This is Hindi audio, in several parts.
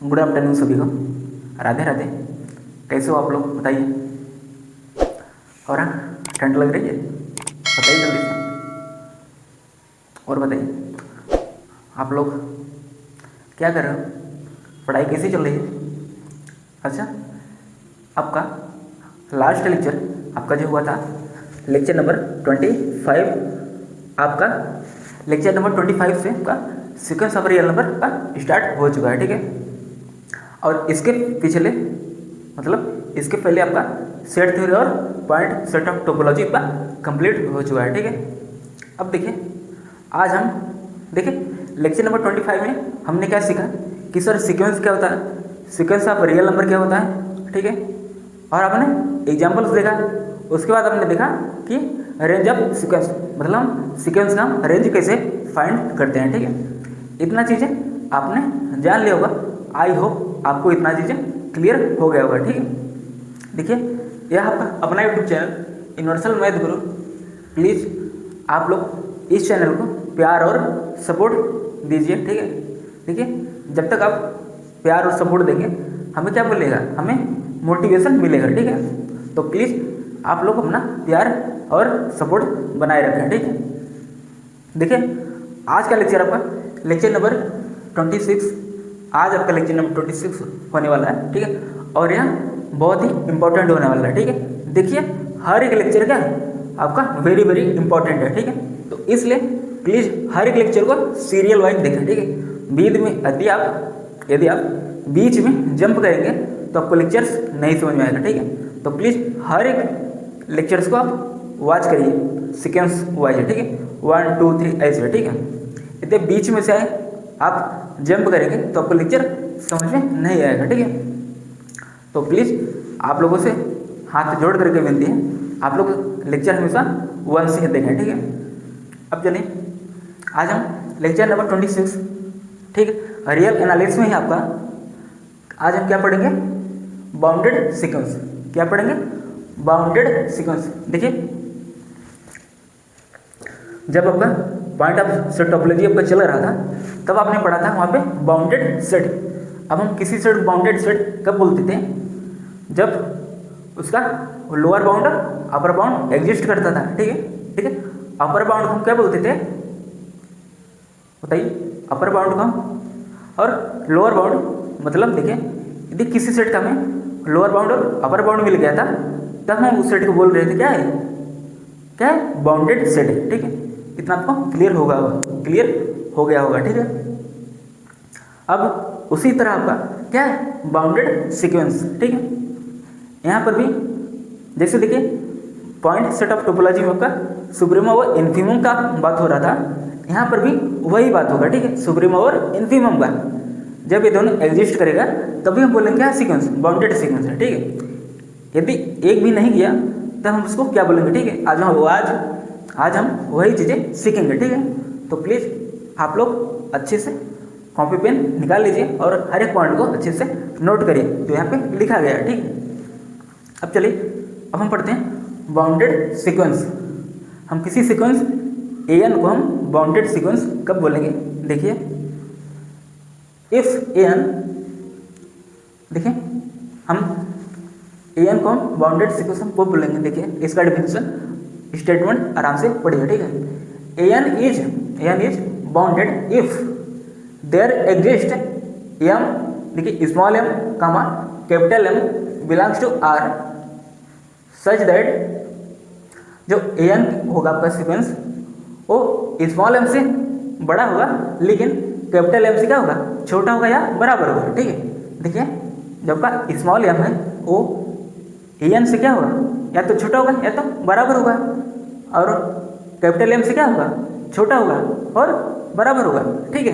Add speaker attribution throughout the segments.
Speaker 1: गुड आफ्टरनून सभी को। राधे राधे। कैसे हो आप लोग बताइए। और हाँ, ठंड लग रही है? बताइए जल्दी से। और बताइए आप लोग क्या कर रहे हो, पढ़ाई कैसी चल रही है? अच्छा, आपका लास्ट लेक्चर आपका जो हुआ था लेक्चर नंबर 25, आपका लेक्चर नंबर 25 से आपका सीक्वेंस ऑफ रियल नंबर का स्टार्ट हो चुका है, ठीक है। और इसके पिछले मतलब इसके पहले आपका सेट थ्योरी और पॉइंट सेट ऑफ टोपोलॉजी का कंप्लीट हो चुका है, ठीक है। अब देखिए, आज हम देखिए लेक्चर नंबर 25 में हमने क्या सीखा कि सर सीक्वेंस क्या होता है, सीक्वेंस ऑफ रियल नंबर क्या होता है, ठीक है। और आपने एग्जाम्पल्स देखा, उसके बाद हमने देखा कि रेंज ऑफ सीक्वेंस मतलब हम सीक्वेंस का हम रेंज कैसे फाइंड करते हैं, ठीक है। इतना चीज़ें आपने जान लिया होगा। आई होप आपको इतना चीज़ें क्लियर हो गया होगा, ठीक है। देखिए, यह आपका अपना YouTube channel universal math Guru. Please आप लोग इस चैनल को प्यार और सपोर्ट दीजिए, ठीक है। देखिए, जब तक आप प्यार और सपोर्ट देंगे हमें क्या मिलेगा, हमें मोटिवेशन मिलेगा, ठीक है। तो प्लीज़ आप लोग अपना प्यार और सपोर्ट बनाए रखें, ठीक है। देखिए, आज का लेक्चर आपका लेक्चर नंबर 26, आज आपका लेक्चर नंबर 26 होने वाला है, ठीक है। और यह बहुत ही इंपॉर्टेंट होने वाला है, ठीक है। देखिए, हर एक लेक्चर क्या है आपका वेरी वेरी इंपॉर्टेंट है, ठीक है। तो इसलिए प्लीज़ हर एक लेक्चर को सीरियल वाइज देखें, ठीक है। बीच में यदि आप बीच में जंप करेंगे तो आपको लेक्चर्स नहीं समझ में आएगा, ठीक है। तो प्लीज़ हर एक लेक्चर्स को आप वॉच करिए सीक्वेंस वाइज, ठीक है। 1 2 3 ऐसे, ठीक है। यदि बीच में से आए आप जंप करेंगे तो आपको लेक्चर समझ में नहीं आएगा, ठीक है। तो प्लीज़ आप लोगों से हाथ जोड़ करके विनती है, आप लोग लेक्चर हमेशा 1 से देखें, ठीक है। अब चलिए, आज हम लेक्चर नंबर 26, ठीक है, रियल एनालिसिस में ही आपका आज हम क्या पढ़ेंगे, बाउंडेड सीक्वेंस। क्या पढ़ेंगे? Bounded sequence. देखिए, जब आपका पॉइंट ऑफ सेट टोपोलॉजी आपका चल रहा था तब आपने पढ़ा था वहाँ पे बाउंडेड सेट। अब हम किसी सेट बाउंडेड सेट कब बोलते थे, जब उसका lower bound upper bound exist करता था, ठीक है, ठीक है। अपर बाउंड को हम क्या बोलते थे बताइए, अपर बाउंड को हम, और लोअर बाउंड मतलब देखिए, यदि किसी सेट का हमें लोअर बाउंड और अपर बाउंड मिल गया था तब हम उस सेट को बोल रहे थे क्या है, क्या है, बाउंडेड सेट है, ठीक है। इतना आपको क्लियर हो गया होगा, ठीक है। अब उसी तरह आपका क्या है, बाउंडेड सीक्वेंस, ठीक है। यहाँ पर भी जैसे देखिए, पॉइंट सेट ऑफ टोपोलॉजी में आपका सुप्रीमम और इन्फीमम का बात हो रहा था, यहाँ पर भी वही बात होगा, ठीक है। सुप्रीमम और इन्फीमम का जब ये दोनों एग्जिस्ट करेगा तभी हम बोलेंगे क्या, सीक्वेंस, बाउंडेड सीक्वेंस है, ठीक है। यदि एक भी नहीं किया तब हम उसको क्या बोलेंगे, ठीक है। आज हम वही चीज़ें सीखेंगे, ठीक है। तो प्लीज़ आप लोग अच्छे से कॉपी पेन निकाल लीजिए और हर एक पॉइंट को अच्छे से नोट करिए जो यहाँ पे लिखा गया है, ठीक है। अब चलिए, अब हम पढ़ते हैं बाउंडेड सीक्वेंस। हम किसी सीक्वेंस an को हम बाउंडेड सीक्वेंस कब बोलेंगे, देखिए, इफ an, देखिए, हम an को हम बाउंडेड सीक्वेंस हम कब बोलेंगे, देखिए इसका डिफिनेशन स्टेटमेंट आराम से पढ़िए, ठीक है। an is bounded if there exist m, देखिए small m comma capital M belongs to R such that जो an होगा आपका सीक्वेंस वो स्मॉल m से बड़ा होगा लेकिन कैपिटल M से क्या होगा, छोटा होगा या बराबर होगा, ठीक है। देखिए, जब का स्मॉल m है वो an से क्या होगा, या तो छोटा होगा या तो बराबर होगा, और कैपिटल M से क्या होगा, छोटा होगा और बराबर होगा, ठीक है।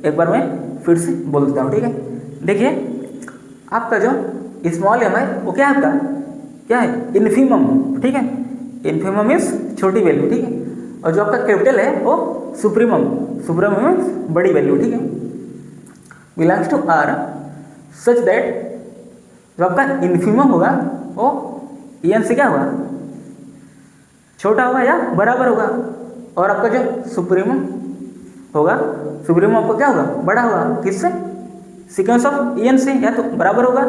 Speaker 1: एक बार मैं फिर से बोल देता हूँ, ठीक है। देखिए, आपका जो स्मॉल m है वो क्या है, आपका क्या है, इन्फीमम, ठीक है। इन्फीमम मीन्स छोटी वैल्यू, ठीक है। और जो आपका कैपिटल है वो सुप्रीमम मीन्स बड़ी वैल्यू, ठीक है। Belongs to R such that जो आपका इन्फीमम होगा वो n से क्या होगा, छोटा होगा या बराबर होगा, और आपका जो सुप्रीमम होगा, सुप्रीमम आपका क्या होगा, बड़ा होगा, किससे, सीक्वेंस ऑफ एन से या तो बराबर होगा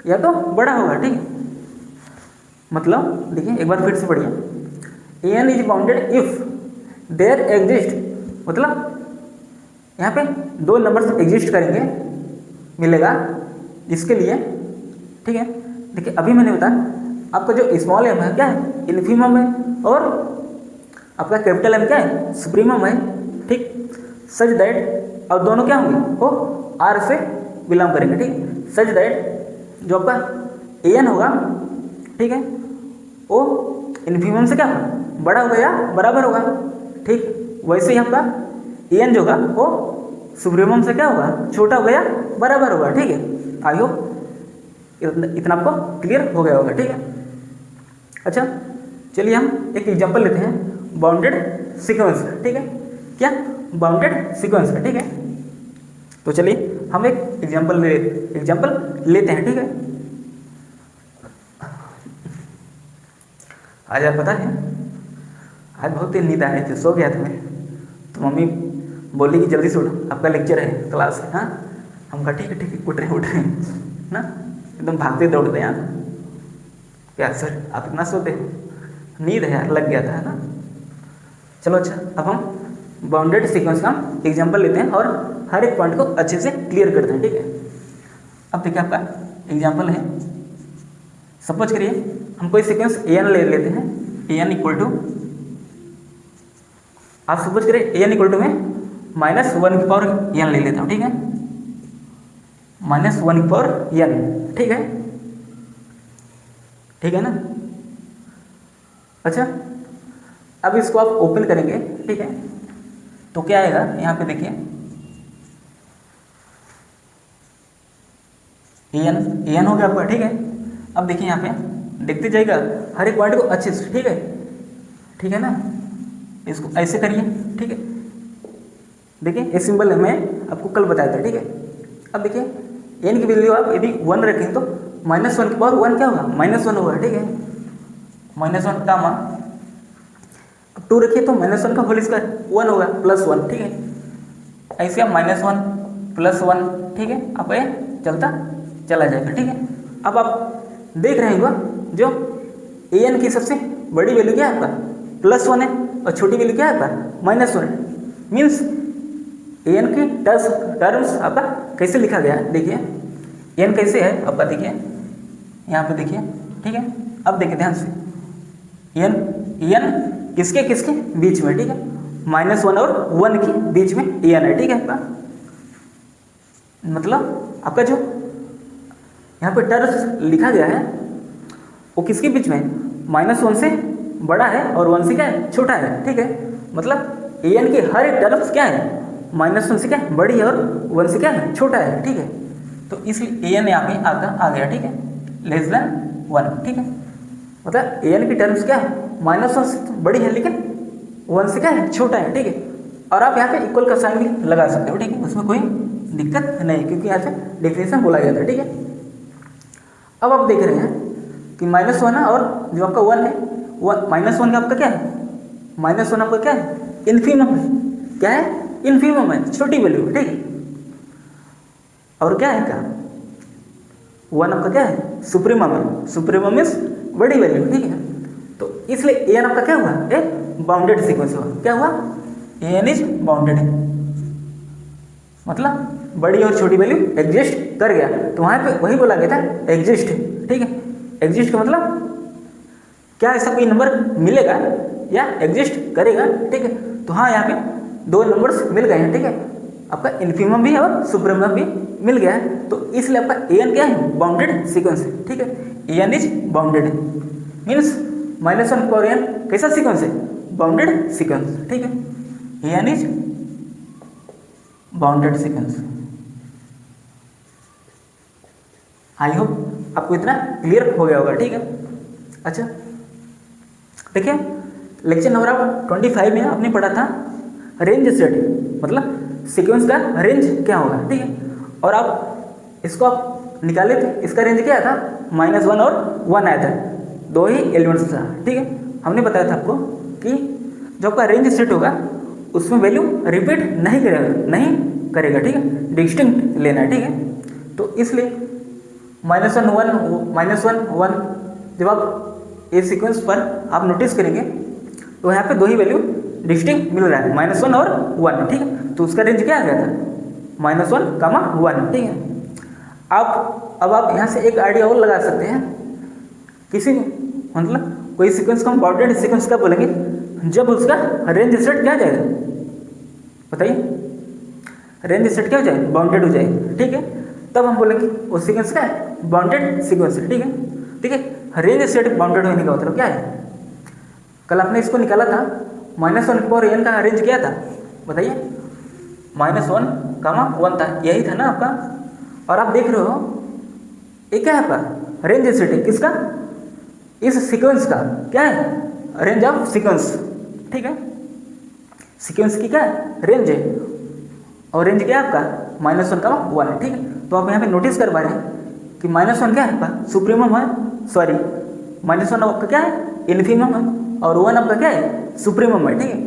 Speaker 1: या तो बड़ा होगा, ठीक है। मतलब देखिए एक बार फिर से पढ़िए, n is bounded if there exist, मतलब यहाँ पे दो नंबर्स एग्जिस्ट करेंगे, मिलेगा इसके लिए, ठीक है। देखिए अभी मैंने बताया आपका जो स्मॉल एम है क्या है, इन्फीमम है, और आपका कैपिटल एम क्या है, सुप्रीमम है, ठीक। सच दैट, और दोनों क्या होंगे, वो आर से बिलोंग करेंगे, ठीक। सच दैट जो आपका एन होगा, ठीक है, वो इन्फीमम से क्या होगा, बड़ा होगा या बराबर होगा, ठीक। वैसे ही आपका एन जो होगा वो सुप्रीमम से क्या होगा, छोटा होगा या बराबर होगा, ठीक है। आई होप इतना आपको क्लियर हो गया होगा, ठीक है। अच्छा चलिए हम एक एग्जांपल लेते हैं बाउंडेड सीक्वेंस, ठीक है। क्या, बाउंडेड सीक्वेंस का, ठीक है। तो चलिए हम एक एग्जांपल लेते हैं, ठीक है। आज आप पता है आज बहुत ही नींद आ रही थी, सो गया था मैं, तो मम्मी बोली कि जल्दी से उठो, आपका लेक्चर है, क्लास है। हाँ, हम कहा ठीक है उठ रहे ना, एकदम भागते दौड़ते यहाँ। क्या सर आप इतना सोते हो, नींद है यार, लग गया था, है ना। चलो अच्छा, अब हम बाउंडेड सीक्वेंस का एग्जांपल लेते हैं और हर एक पॉइंट को अच्छे से क्लियर करते हैं, ठीक है। अब देखिए आपका एग्जांपल है, सपोज करिए हम कोई सीक्वेंस एन ले लेते हैं, एन इक्वल टू, आप सपोज करिए एन इक्वल टू में -1 की पावर एन ले लेता हूँ, ठीक है, -1 की पावर एन, ठीक है, ठीक है ना। अच्छा अब इसको आप ओपन करेंगे, ठीक है, तो क्या आएगा यहाँ पे देखिए, एन हो गया आपका, ठीक है। अब देखिए यहाँ पे देखते जाइएगा हर एक पॉइंट को अच्छे से, ठीक है ना। इसको ऐसे करिए, ठीक है। देखिए ये सिंबल है, मैं आपको कल बताया था, ठीक है। अब देखिए एन की वैल्यू आप यदि 1 रखें तो -1 की पावर 1 क्या होगा, -1 होगा, ठीक है। -1 का मान 2 रखिए तो -1 का होल स्क्वायर 1 होगा, +1, ठीक है। ऐसे आप -1 +1, ठीक है, आप ये चलता चला जाएगा, ठीक है। अब आप देख रहे होगा जो एन की सबसे बड़ी वैल्यू क्या है आपका, +1 है, और छोटी वैल्यू क्या है आपका, -1 है। मीन्स एन की टर्म्स आपका कैसे लिखा गया है, देखिए एन कैसे है आपका, देखिए यहाँ पे देखिए, ठीक है। अब देखिए ध्यान से, एन किसके किसके बीच में, ठीक है, -1 और 1 के बीच में एन है, ठीक है आपका। मतलब आपका जो यहाँ पे टर्म्स लिखा गया है वो किसके बीच में, -1 से बड़ा है और 1 से क्या है, छोटा है, ठीक है। मतलब एन की हर एक टर्म्स क्या है, -1 से क्या है, बड़ी है, और 1 से क्या है, छोटा है, ठीक है। तो इसलिए एन यहाँ पे आपका आ गया, ठीक है, <1, ठीक है। मतलब एन की टर्म्स क्या है, -1 से बड़ी है लेकिन 1 से क्या है, छोटा है, ठीक है। और आप यहाँ पे इक्वल का साइन भी लगा सकते हो, ठीक है, उसमें कोई दिक्कत नहीं, क्योंकि यहाँ से डेफिनेशन बोला गया था, ठीक है। अब आप देख रहे हैं कि -1 है और जो आपका 1 है, -1 का आपका क्या है, -1 आपका क्या है, इन्फीमम है, क्या है, इन्फीमम है, छोटी वैल्यू है, ठीक है। और क्या है का 1 आपका क्या है, सुप्रीमम है, सुप्रीमम मीन्स बड़ी वैल्यू, ठीक है। तो इसलिए एन आपका क्या हुआ, एक बाउंडेड सीक्वेंस हुआ, क्या हुआ, एन इज बाउंडेड, मतलब बड़ी और छोटी वैल्यू एग्जिस्ट कर गया, तो वहाँ पे वही बोला गया था एग्जिस्ट, ठीक है। एग्जिस्ट का मतलब क्या ऐसा कोई नंबर मिलेगा या एग्जिस्ट करेगा, ठीक है। तो हाँ यहाँ पे 2 नंबर्स मिल गए हैं, ठीक है, आपका इन्फीमम भी और सुप्रीमम भी मिल गया है, तो इसलिए आपका एन क्या है, बाउंडेड सीक्वेंस है, ठीक है। एन इज बाउंडेड मीन्स -1 की पावर एन कैसा सीक्वेंस है, बाउंडेड सीक्वेंस, ठीक है। N is bounded sequence. I hope आपको इतना क्लियर हो गया होगा, ठीक है। अच्छा देखिए लेक्चर नंबर आप 25 में आपने पढ़ा था रेंज स्टडी, मतलब सीक्वेंस का रेंज क्या होगा, ठीक है। और आप इसको आप निकाले थे, इसका रेंज क्या आया था, -1 और 1 आया था, 2 ही एलिमेंट्स था, ठीक है। हमने बताया था आपको कि जो आपका रेंज सेट होगा उसमें वैल्यू रिपीट नहीं करेगा, ठीक है, डिस्टिंक्ट लेना है, ठीक है। तो इसलिए -1 1 1 जब आप इस सीक्वेंस पर आप नोटिस करेंगे तो यहाँ पे दो ही वैल्यू डिस्टिंक्ट मिल रहा है, -1 और 1, ठीक है। तो उसका रेंज क्या आ गया था, -1, 1, ठीक है। अब आप यहाँ से एक आइडिया और लगा सकते हैं, किसी मतलब कोई सीक्वेंस को हम बाउंडेड सीक्वेंस कब बोलेंगे, जब उसका रेंज सेट क्या हो जाएगा, बताइए, रेंज सेट क्या हो जाए, बाउंडेड हो जाए, ठीक है। तब हम बोलेंगे वो सीक्वेंस क्या है, बाउंडेड सीक्वेंस है, ठीक है। ठीक है, रेंज सेट बाउंडेड होने का मतलब क्या है, कल आपने इसको निकाला था, -1n का रेंज क्या था, बताइए, -1, 1 था, यही था ना आपका। और आप देख रहे हो ये क्या है आपका, रेंज सेट है, किसका, इस सीक्वेंस का, क्या है, रेंज ऑफ सीक्वेंस, ठीक है। सीक्वेंस की क्या है, रेंज है, और रेंज क्या है आपका, -1, 1, ठीक है। तो आप यहाँ पे नोटिस कर पा रहे हैं कि -1 क्या है आपका सुप्रीमम है, सॉरी -1 आपका क्या है, इन्फीमम है, और 1 आपका क्या है, सुप्रीमम है, ठीक है।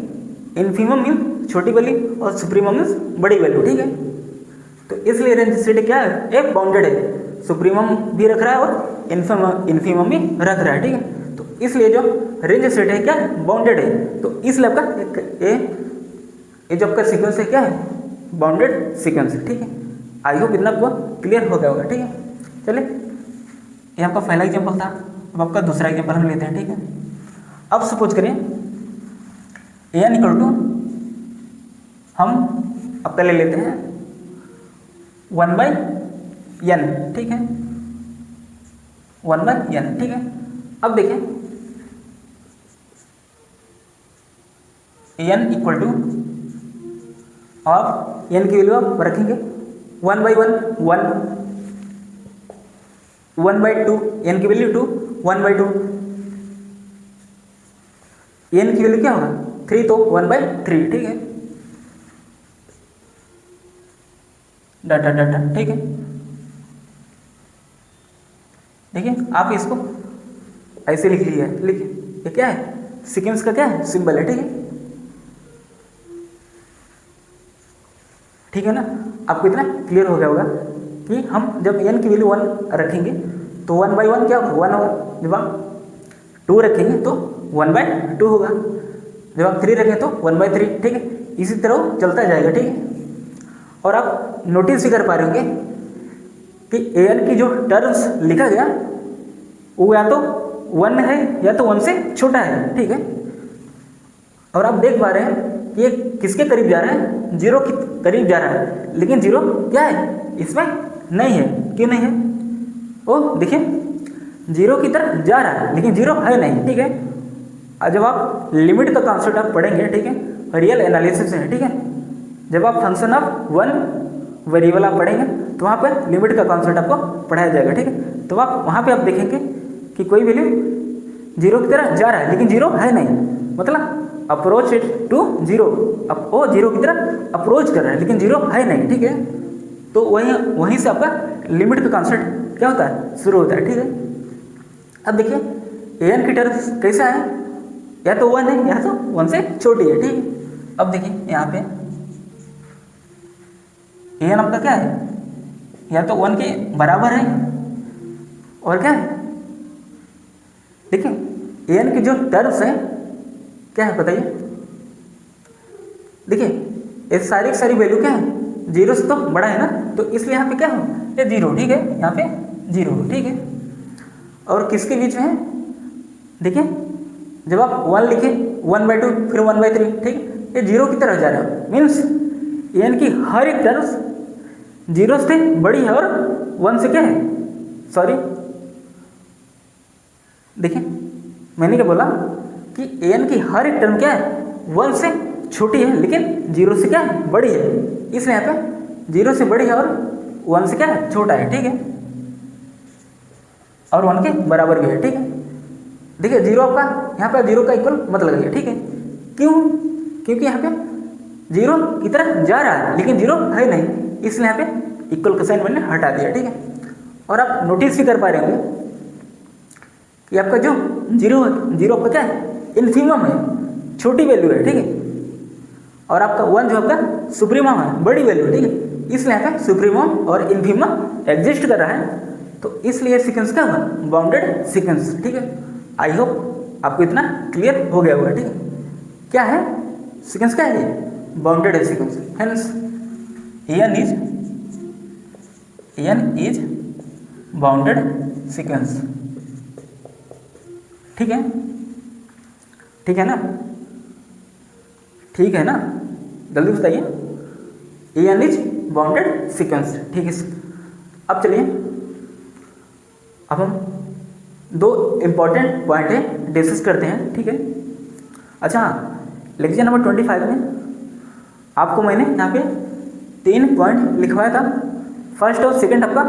Speaker 1: इन्फीमम मीन छोटी वैल्यू और सुप्रीमम मीन्स बड़ी वैल्यू, ठीक है। तो इसलिए रेंज सेट क्या है, एक बाउंडेड है, सुप्रीमम भी रख रहा है और इन्फीमम भी रख रहा है, ठीक है। तो इसलिए जो रेंज सेट है क्या है, बाउंडेड है। तो इसलिए आपका ये जो आपका सीक्वेंस है क्या है, बाउंडेड सीक्वेंस है, ठीक है। आई होप इतना आपको क्लियर हो गया होगा, ठीक है। चलिए, ये आपका पहला एग्जाम्पल था, अब आपका दूसरा एग्जाम्पल हम लेते हैं, ठीक है। अब सपोज करें n इक्वल टू, हम अब पहले लेते हैं 1/n, ठीक है, 1/n, ठीक है। अब देखें n इक्वल टू, आप n की वैल्यू आप रखेंगे 1/1 1, 1/2, n की वैल्यू 2, 1/2, n की वैल्यू क्या होगा 3, तो 1/3, ठीक है, डाटा डाटा, ठीक है। देखिए आप इसको ऐसे लिख लीजिए, लिखिए, ये क्या है, सीक्वेंस का क्या है, सिंबल है, ठीक है, ठीक है ना। आपको इतना क्लियर हो गया होगा कि हम जब n की वैल्यू 1 रखेंगे तो 1/1 क्या होगा, 1 होगा, जब आप 2 रखेंगे तो 1/2 होगा, जब आप 3 रखें तो 1/3, ठीक है। इसी तरह चलता जाएगा, ठीक है। और आप नोटिस भी कर पा रहे होंगे कि an की जो टर्म्स लिखा गया वो या तो 1 है या तो 1 से छोटा है, ठीक है। और आप देख पा रहे हैं कि ये किसके करीब जा रहा है, 0 के करीब जा रहा है, लेकिन 0 क्या है, इसमें नहीं है, क्यों नहीं है, ओ देखिए 0 की तरफ जा रहा है लेकिन 0 है नहीं, ठीक है। और जब आप लिमिट का कॉन्सेप्ट आप पढ़ेंगे, ठीक है, रियल एनालिसिस है, ठीक है, जब आप फंक्शन ऑफ 1 वेरिएबल आप पढ़ेंगे तो वहाँ पर लिमिट का कॉन्सेप्ट आपको पढ़ाया जाएगा, ठीक है। तो आप वहाँ पे आप देखेंगे कि कोई वैल्यू 0 की तरफ जा रहा है लेकिन 0 है नहीं, मतलब अप्रोच इट टू 0, अब वो 0 की तरफ अप्रोच कर रहा है लेकिन 0 है नहीं, ठीक है। तो वहीं से आपका लिमिट का कॉन्सेप्ट क्या होता है, शुरू होता है, ठीक है। अब देखिए an की टर्म्स कैसा है, या तो 1 है या तो 1 से छोटी है, ठीक है। अब देखिए यहाँ पे an आपका क्या है, या तो 1 के बराबर है और क्या है, देखिए an की जो टर्म्स है क्या है बताइए, देखिए ये सारी की सारी वैल्यू क्या है, 0 से तो बड़ा है ना, तो इसलिए यहाँ पे क्या है, ये 0, ठीक है, यहाँ पे 0, ठीक है। और किसके बीच में है, देखिए जब आप 1 लिखे 1/2 फिर 1/3, ठीक है, ये 0 की तरफ जा रहा है, मीन्स n की हर एक टर्म्स 0 से बड़ी है और 1 से क्या है, सॉरी देखिए मैंने क्या बोला कि n की हर एक टर्म क्या है, 1 से छोटी है लेकिन 0 से क्या है, बड़ी है, इसलिए यहाँ पे 0 से बड़ी है और 1 से क्या है, छोटा है, ठीक है, और 1 के बराबर भी है, ठीक है। देखिए 0 आपका यहाँ पे 0 का इक्वल मत लगाइए, ठीक है, क्यों, क्योंकि यहाँ पे 0 की तरफ जा रहा है लेकिन 0 है नहीं, इसलिए यहाँ पे इक्वल का साइन मैंने हटा दिया, ठीक है। और आप नोटिस भी कर पा रहे होंगे कि आपका जो 0 आपका क्या है, इन्फीमम है, छोटी वैल्यू है, ठीक है। और आपका 1 जो आपका सुप्रीमम है, बड़ी वैल्यू, ठीक है, इसलिए यहाँ पे सुप्रीमम और इन्फीमम एग्जिस्ट कर रहा है, तो इसलिए सीक्वेंस क्या होगा, बाउंडेड सीक्वेंस, ठीक है। आई होप आपको इतना क्लियर हो गया होगा, ठीक है। क्या है सीक्वेंस, क्या है ये, बाउंडेड है sequence, hence n is bounded sequence, ठीक है, ठीक है ना, ठीक है ना, जल्दी बताइए, n इज बाउंडेड सीक्वेंस, ठीक है। अब चलिए, अब हम 2 इंपॉर्टेंट पॉइंट है डिस्कस करते हैं, ठीक है। अच्छा, लेक्चर नंबर 25 में आपको मैंने यहाँ पे 3 पॉइंट लिखवाया था, फर्स्ट और सेकंड आपका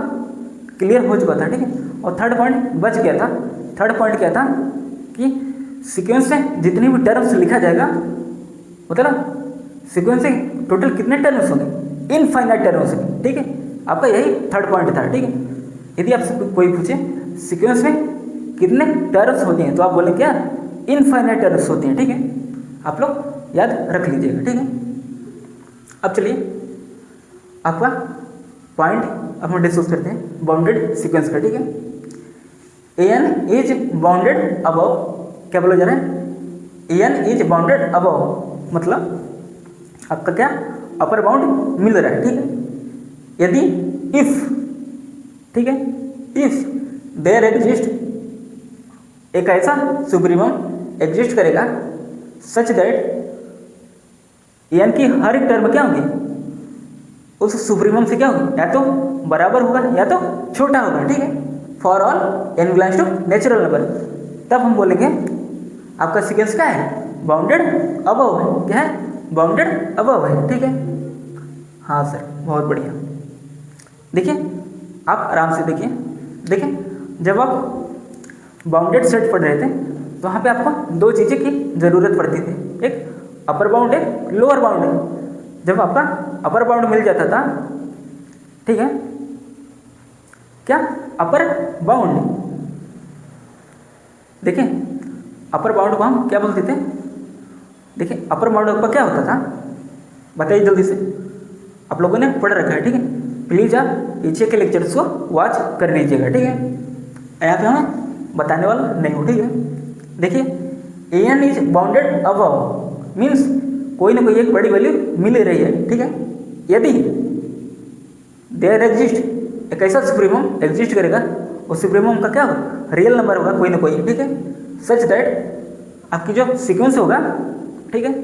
Speaker 1: क्लियर हो चुका था, ठीक है, और थर्ड पॉइंट बच गया था। थर्ड पॉइंट क्या था कि सीक्वेंस में जितनी भी टर्म्स लिखा जाएगा, मतलब सीक्वेंस में टोटल कितने टर्म्स होंगे, इनफाइनाइट टर्म्स होंगे, ठीक है। आपका यही थर्ड पॉइंट था, ठीक है। यदि आपसे कोई पूछे सीक्वेंस में कितने टर्म्स होती हैं, तो आप बोलें क्या, इनफाइनाइट टर्म्स होती हैं, ठीक है। आप लोग याद रख लीजिएगा, ठीक है। अब चलिए, आपका पॉइंट अब हम डिस्कस करते हैं बाउंडेड सीक्वेंस का, ठीक है। एन इज बाउंडेड अबव, क्या बोला जा रहा है, एन इज बाउंडेड अबव, मतलब आपका क्या, अपर बाउंड मिल रहा है, ठीक है। यदि इफ, ठीक है, इफ देयर एग्जिस्ट एक ऐसा सुप्रीमम एग्जिस्ट करेगा सच दैट एन की हर एक टर्म क्या होगी, उस सुप्रीमम से क्या होगी, या तो बराबर होगा या तो छोटा होगा, ठीक है, for all n belongs to natural number, तब हम बोलेंगे आपका सीक्वेंस क्या है, बाउंडेड अबव है, क्या है, बाउंडेड अबव है, ठीक है। हाँ सर, बहुत बढ़िया। देखिए, आप आराम से देखिए, जब आप बाउंडेड सेट पढ़ रहे थे तो वहाँ पे आपको 2 चीज़ें की ज़रूरत पड़ती थी, एक अपर बाउंड है, लोअर बाउंड है। जब आपका अपर बाउंड मिल जाता था, ठीक है, क्या, अपर बाउंड, देखिए अपर बाउंड को हम क्या बोलते थे, देखिए अपर बाउंड आपका क्या होता था, बताइए जल्दी से, आप लोगों ने पढ़ रखा है, ठीक है। प्लीज़ आप पीछे के लेक्चर्स को वॉच कर लीजिएगा, ठीक है, यहाँ पे हमें बताने वाला नहीं हो, ठीक है। देखिए, n is bounded above means कोई ना कोई एक बड़ी वैल्यू मिल रही है, ठीक है। यदि देयर एग्जिस्ट एक ऐसा सुप्रीमम एग्जिस्ट करेगा, उस सुप्रीमम का क्या होगा, रियल नंबर होगा कोई ना कोई, ठीक है, सच दैट आपकी जो सीक्वेंस होगा, ठीक है,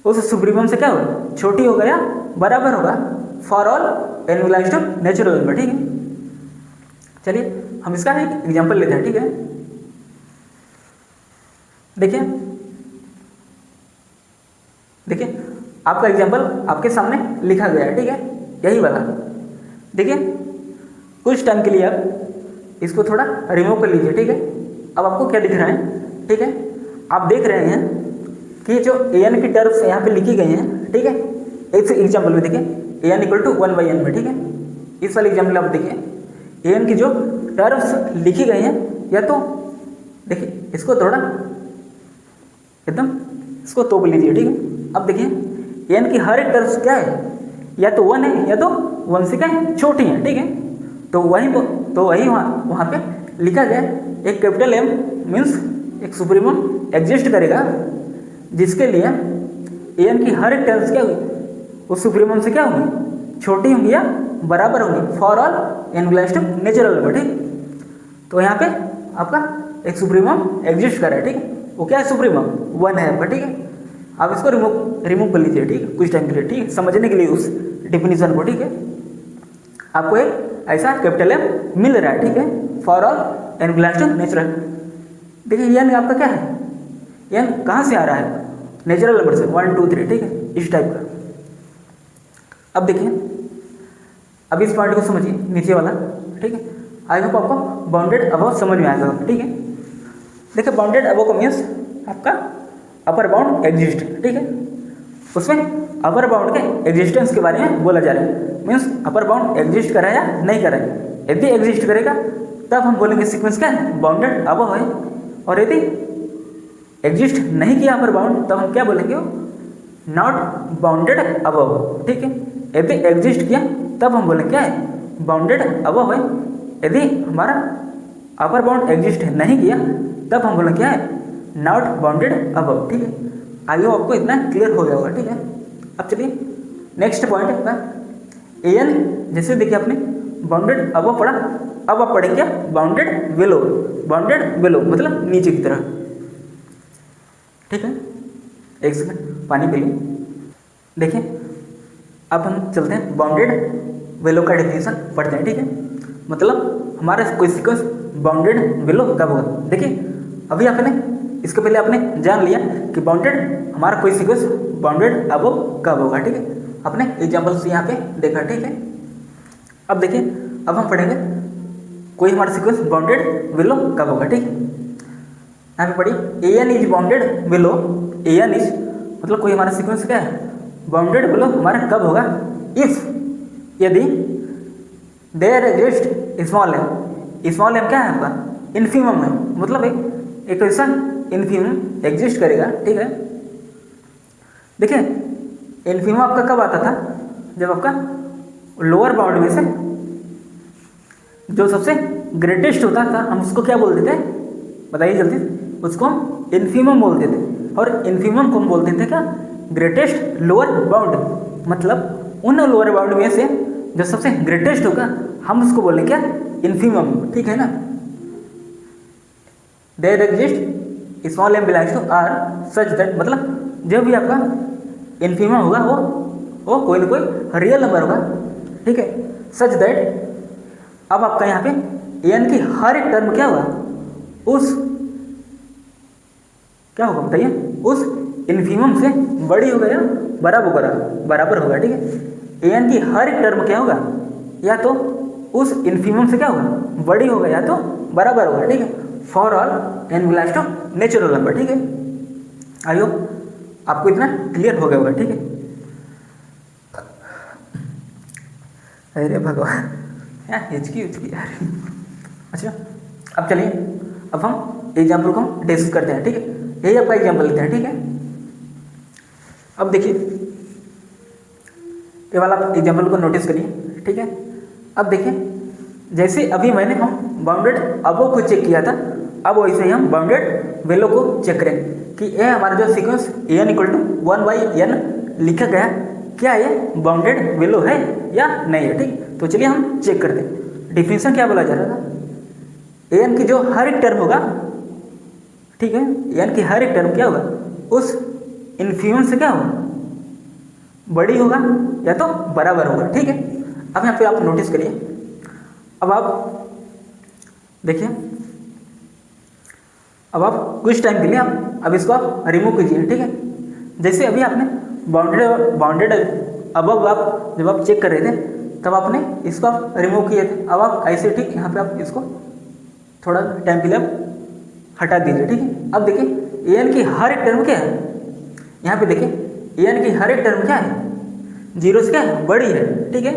Speaker 1: उस सुप्रीमम से क्या होगा, छोटी होगा या बराबर होगा, for all n belongs to natural number, ठीक है। चलिए हम इसका एक एग्जांपल लेते हैं, ठीक है। देखिए आपका एग्जांपल आपके सामने लिखा गया है, ठीक है, यही वाला। देखिए कुछ टाइम के लिए आप इसको थोड़ा रिमूव कर लीजिए, ठीक है। अब आपको क्या दिख रहा है, ठीक है, आप देख रहे हैं कि जो an की टर्म्स यहाँ पे लिखी गई हैं, ठीक है। एक एग्जाम्पल में देखिए an इक्वल टू 1/n में, ठीक है, इस वाले एग्जाम्पल आप देखिए an की जो टर्म्स लिखी गई हैं, या तो देखिए इसको थोड़ा एकदम इसको तोप लीजिए, ठीक है। अब देखिए n की हर एक टर्म्स क्या है, या तो 1 है या तो 1 से क्या है, छोटी है, ठीक है। तो वही वहाँ पे लिखा गया एक कैपिटल M मीन्स एक सुप्रीमम एग्जिस्ट करेगा जिसके लिए an की हर एक टर्म्स क्या होगी, उस सुप्रीमम से क्या होगी, छोटी होंगी या बराबर होंगी, for all n belongs to natural number, ठीक। तो यहाँ पे आपका एक सुप्रीमम एग्जिस्ट कर रहा है, ठीक है। वो क्या है, सुप्रीमम 1 है आपका, ठीक है। आप इसको रिमूव कर लीजिए, ठीक है, कुछ टाइम के लिए, ठीक है, समझने के लिए उस डेफिनेशन को, ठीक है। आपको एक ऐसा कैपिटल M मिल रहा है, ठीक है, for all n belongs to natural. देखिए n आपका क्या है, n कहाँ से आ रहा है, नेचुरल नंबर से, 1 2 3, ठीक है, इस टाइप का। अब देखिए, अब इस पॉइंट को समझिए, नीचे वाला, ठीक है। आई होप आपको बाउंडेड अबव समझ में आएगा, ठीक है। देखिए बाउंडेड अबव का मीन्स आपका अपर बाउंड एग्जिस्ट, ठीक है, उसमें अपर बाउंड के एग्जिस्टेंस के बारे में बोला जा रहा है, मीन्स अपर बाउंड एग्जिस्ट कर रहा है या नहीं कर रहा है। यदि एग्जिस्ट करेगा तब हम बोलेंगे सीक्वेंस क्या है, बाउंडेड अबव है, और यदि एग्जिस्ट नहीं किया अपर बाउंड तब हम क्या बोलेंगे, नॉट बाउंडेड अबव, ठीक है। यदि एग्जिस्ट किया तब हम बोलेंगे क्या है, बाउंडेड अबव है। यदि हमारा अपर बाउंड एग्जिस्ट नहीं किया तब हम बोलेंगे क्या है, नॉट बाउंडेड अबव, ठीक है। आई होप आपको इतना क्लियर हो गया होगा, ठीक है। अब चलिए नेक्स्ट पॉइंट है आपका एन। जैसे देखिए आपने बाउंडेड अबव पढ़ा, अब आप पढ़ेंगे क्या, बाउंडेड बिलो। बाउंडेड बिलो मतलब नीचे की तरह, ठीक है। एक सेकंड पानी पी लो। देखिए अब हम चलते हैं बाउंडेड बिलो का डेफिनेशन पढ़ते हैं, ठीक है। मतलब हमारा कोई सीक्वेंस बाउंडेड बिलो कब होगा। देखिए अभी आपने इसके पहले आपने जान लिया कि बाउंडेड हमारा कोई सीक्वेंस बाउंडेड अबव कब होगा, ठीक है। आपने एग्जाम्पल्स यहाँ पे देखा, ठीक है। अब देखिए अब हम पढ़ेंगे कोई हमारा सीक्वेंस बाउंडेड बिलो कब होगा, ठीक है। यहाँ पे पढ़िए a n is bounded below. A n is मतलब कोई हमारा सीक्वेंस क्या है, बाउंडेड बिलो हमारा कब होगा, इफ यदि there exist small m. Small m क्या है आपका, इन्फिमम है, मतलब एक ऐसा इन्फिमम एग्जिस्ट करेगा, ठीक है। देखिए इन्फिमम आपका कब आता था, जब आपका लोअर बाउंड में से जो सबसे ग्रेटेस्ट होता था हम उसको क्या बोलते थे, बताइए जल्दी, उसको हम इन्फिमम बोलते थे। और इन्फिमम को हम बोलते थे क्या, ग्रेटेस्ट लोअर बाउंड। मतलब उन लोअर बाउंड में से जो सबसे ग्रेटेस्ट होगा हम उसको बोलेंगे क्या, इन्फिमम, ठीक है ना। There exist small m belongs to r such that, मतलब जो भी आपका इन्फिमम होगा वो कोई ना कोई रियल नंबर होगा, ठीक है। सच दैट अब आपका यहाँ पे एन की हर एक टर्म क्या होगा, उस क्या होगा बताइए, उस इन्फिमम से बड़ी होगा या बराबर होगा, ठीक है। एन की हर एक टर्म क्या होगा, या तो उस इन्फिमम से क्या होगा, बड़ी होगा या तो बराबर होगा, ठीक है। For all n belongs to natural number, ठीक है। आई होप आपको इतना क्लियर हो गया होगा, ठीक है। अरे भगवान यार हिचकी यार। अच्छा अब चलिए अब हम एग्जाम्पल को डिस्कस करते हैं, ठीक है। यही आपका एग्जाम्पल लेते हैं, ठीक है। अब देखिए ये वाला आप एग्जाम्पल को नोटिस करिए, ठीक है। अब देखिए जैसे अभी मैंने हम बाउंडेड अबव को चेक किया था, अब वैसे ही हम बाउंडेड बिलो को चेक करेंगे कि ये हमारा जो sequence N equal to 1/n लिखा गया क्या ये बाउंडेड बिलो है या नहीं है, ठीक। तो चलिए हम चेक करते हैं। डिफिनेशन क्या बोला जा रहा था, एन की जो हर एक टर्म होगा, ठीक है, एन की हर एक टर्म क्या होगा, उस इन्फिमम से क्या होगा, बड़ी होगा या तो बराबर होगा, ठीक है। अब यहाँ पे आप नोटिस करिए, अब आप देखिए, अब आप कुछ टाइम के लिए आप अब इसको आप रिमूव कीजिए, ठीक है। जैसे अभी आपने बाउंडेड अबव आप जब आप चेक कर रहे थे तब आपने इसको आप रिमूव किए थे। अब आप ऐसे ठीक यहाँ पे आप इसको थोड़ा टाइम के लिए आप हटा दीजिए, ठीक है। अब देखिए एन की हर एक टर्म क्या है, यहाँ पे देखिए एन की हर एक टर्म क्या है, जीरो से क्या है, बड़ी है, ठीक है।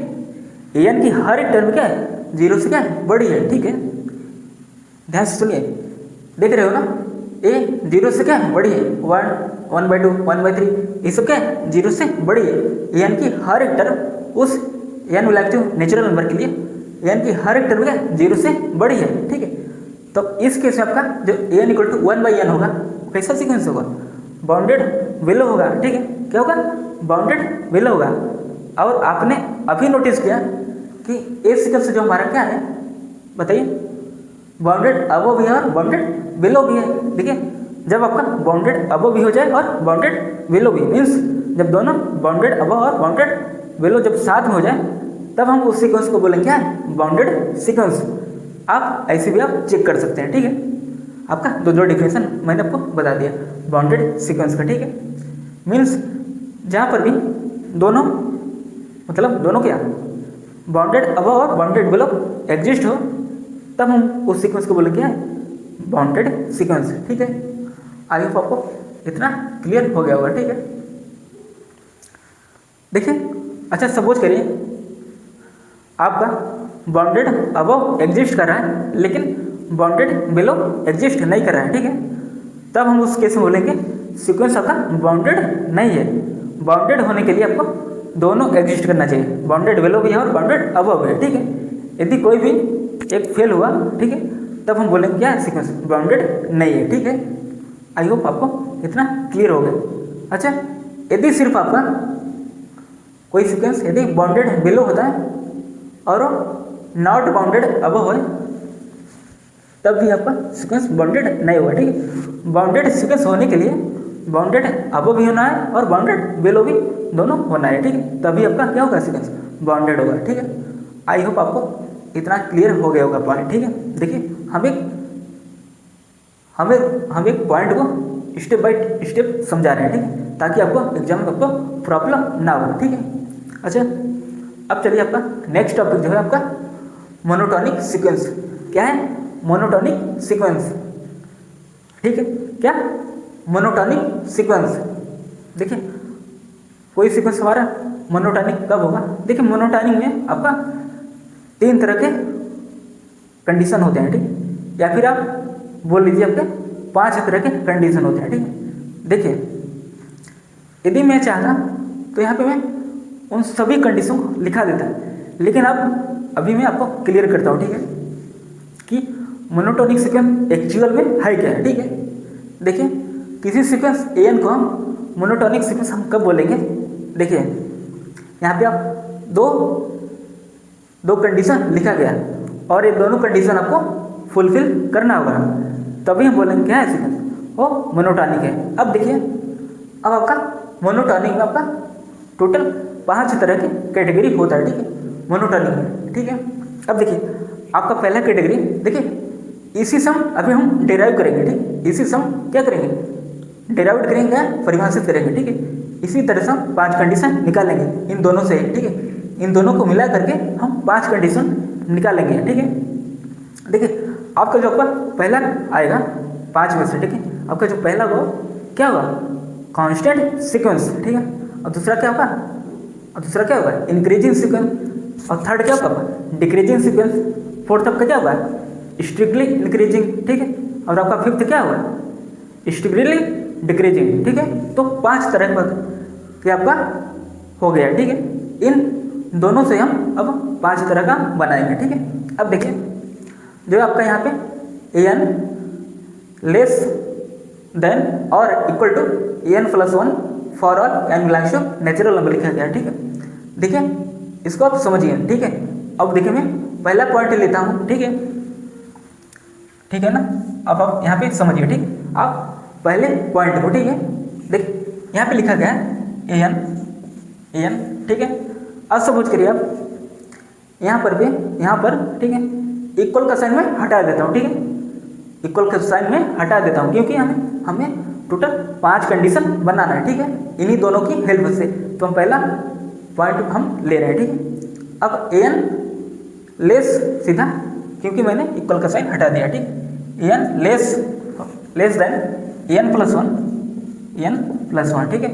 Speaker 1: एन की हर एक टर्म क्या है, जीरो से क्या है, बड़ी है, ठीक है। ध्यान से सुनिए, देख रहे हो ना, ए जीरो से क्या है, बड़ी है, 1/2 1/3 ये सब क्या है, जीरो से बड़ी है। एन की हर एक टर्म उस n belongs to natural number के लिए एन की हर एक टर्म क्या है, जीरो से बड़ी है, ठीक है। तो इस केस में आपका जो एन इक्वल टू 1/n होगा कैसा सीक्वेंस होगा, बाउंडेड बिलो होगा, ठीक है। क्या होगा, बाउंडेड बिलो होगा। और आपने अभी नोटिस किया कि एक सीक्वेंस जो हमारा क्या है बताइए, बाउंडेड अबव भी है और बाउंडेड बिलो भी है। देखिए जब आपका बाउंडेड अबव भी हो जाए और बाउंडेड बिलो भी, मीन्स जब दोनों बाउंडेड अबव और बाउंडेड बिलो जब साथ में हो जाए तब हम उस सीक्वेंस को बोलेंगे क्या है, बाउंडेड सीक्वेंस। आप ऐसे भी आप चेक कर सकते हैं, ठीक है। आपका दो डिफिनेशन मैंने आपको बता दिया बाउंडेड सीक्वेंस का, ठीक है। मीन्स जहाँ पर भी दोनों मतलब दोनों क्या बाउंडेड अबव और बाउंडेड बिलो एग्जिस्ट हो तब हम उस सीक्वेंस को बोलेंगे क्या है, बाउंडेड सीक्वेंस, ठीक है। आई होप आपको इतना क्लियर हो गया होगा, ठीक है। देखिए अच्छा सपोज करिए आपका बाउंडेड अबव एग्जिस्ट कर रहा है लेकिन बाउंडेड बिलो एग्जिस्ट नहीं कर रहा है, ठीक है। तब हम उस केस में बोलेंगे सीक्वेंस आपका बाउंडेड नहीं है। बाउंडेड होने के लिए आपको दोनों एग्जिस्ट करना चाहिए, बाउंडेड बिलो भी है और बाउंडेड अबव है, ठीक है। यदि कोई भी एक फेल हुआ, ठीक है, तब हम बोलेंगे क्या है, सीक्वेंस बाउंडेड नहीं है, ठीक है। आई होप आपको इतना क्लियर हो गया। अच्छा, यदि सिर्फ आपका कोई सीक्वेंस यदि बाउंडेड बिलो होता है और नॉट बाउंडेड अबव है, तब भी आपका सीक्वेंस बाउंडेड नहीं होगा, ठीक है। बाउंडेड सीक्वेंस होने के लिए बाउंडेड अबव भी होना है और बाउंडेड बिलो भी दोनों होना है, ठीक है, तभी आपका क्या होगा, सीक्वेंस बाउंडेड होगा, ठीक है। आई होप आपको इतना क्लियर हो गया होगा पॉइंट, ठीक है। देखिए हम एक पॉइंट को स्टेप बाय स्टेप समझा रहे हैं, ठीक है, ताकि आपको एग्जाम में आपको प्रॉब्लम ना हो, ठीक है। अच्छा, अब चलिए आपका नेक्स्ट टॉपिक जो है आपका मोनोटोनिक सीक्वेंस। क्या है, मोनोटोनिक सीक्वेंस, ठीक है। क्या, मोनोटोनिक सीक्वेंस। देखिए कोई सीक्वेंस हमारा मोनोटोनिक कब होगा, देखिए मोनोटोनिक में आपका 3 तरह के कंडीशन होते हैं, ठीक, या फिर आप बोल लीजिए आपके 5 तरह के कंडीशन होते हैं, ठीक है। देखिए यदि मैं चाहता तो यहाँ पे मैं उन सभी कंडीशन को लिखा देता, लेकिन अब अभी मैं आपको क्लियर करता हूँ, ठीक है, कि मोनोटोनिक सीक्वेंस एक्चुअल में है क्या है, ठीक है। देखिए किसी सीक्वेंस एन को हम मोनोटोनिक सीक्वेंस हम कब बोलेंगे, देखिए यहाँ पे आप दो कंडीशन लिखा गया और ये दोनों कंडीशन आपको फुलफिल करना होगा, तभी हम बोलेंगे क्या है सीक्वेंस, वो मोनोटोनिक है। अब देखिए, अब आपका मोनोटोनिक में आपका टोटल 5 तरह की कैटेगरी होता है, ठीक है, मोनोटोनिक में, ठीक है। अब देखिए आपका पहला कैटेगरी, देखिए इसी सम अभी हम डिराइव करेंगे, ठीक, इसी सम क्या करेंगे, डिराइव करेंगे, परिभाषित करेंगे, ठीक है। इसी तरह से हम 5 कंडीशन निकालेंगे इन दोनों से, ठीक है, इन दोनों को मिला करके हम 5 कंडीशन निकालेंगे, ठीक है। देखिए आपका जो आपका पहला आएगा 5 में से, ठीक है, आपका जो पहला वो क्या होगा, कांस्टेंट सीक्वेंस, ठीक है, और दूसरा क्या होगा, इंक्रीजिंग सीक्वेंस, और थर्ड क्या होगा, डिक्रीजिंग सीक्वेंस, फोर्थ आपका क्या होगा, स्ट्रिक्टली इंक्रीजिंग, ठीक है, और आपका फिफ्थ क्या होगा, स्ट्रिक्टली डिक्रीजिंग, ठीक है। तो 5 तरह का आपका हो गया, ठीक है। इन दोनों से हम अब 5 तरह का बनाएंगे, ठीक है। अब देखिए जो आपका यहाँ पे एन लेस देन और equal to n plus 1 for all n belongs to natural number लिखा गया, ठीक है। देखिए इसको आप समझिए, ठीक है। अब देखिए मैं पहला पॉइंट लेता हूँ, ठीक है ना। अब आप यहाँ पे समझिए, ठीक, आप पहले पॉइंट को, ठीक है, देखिए यहाँ पे लिखा गया है एन, ठीक है। अब सपोज करिए आप यहाँ पर, ठीक है, इक्वल का साइन में हटा देता हूँ, ठीक है, इक्वल का साइन में हटा देता हूँ, क्योंकि हमें टोटल 5 कंडीशन बनाना है, ठीक है, इन्हीं दोनों की हेल्प से। तो हम पहला पॉइंट हम ले रहे हैं, ठीक है। अब एन लेस सीधा, क्योंकि मैंने इक्वल का साइन हटा दिया, ठीक, n less than n plus one, ठीक है।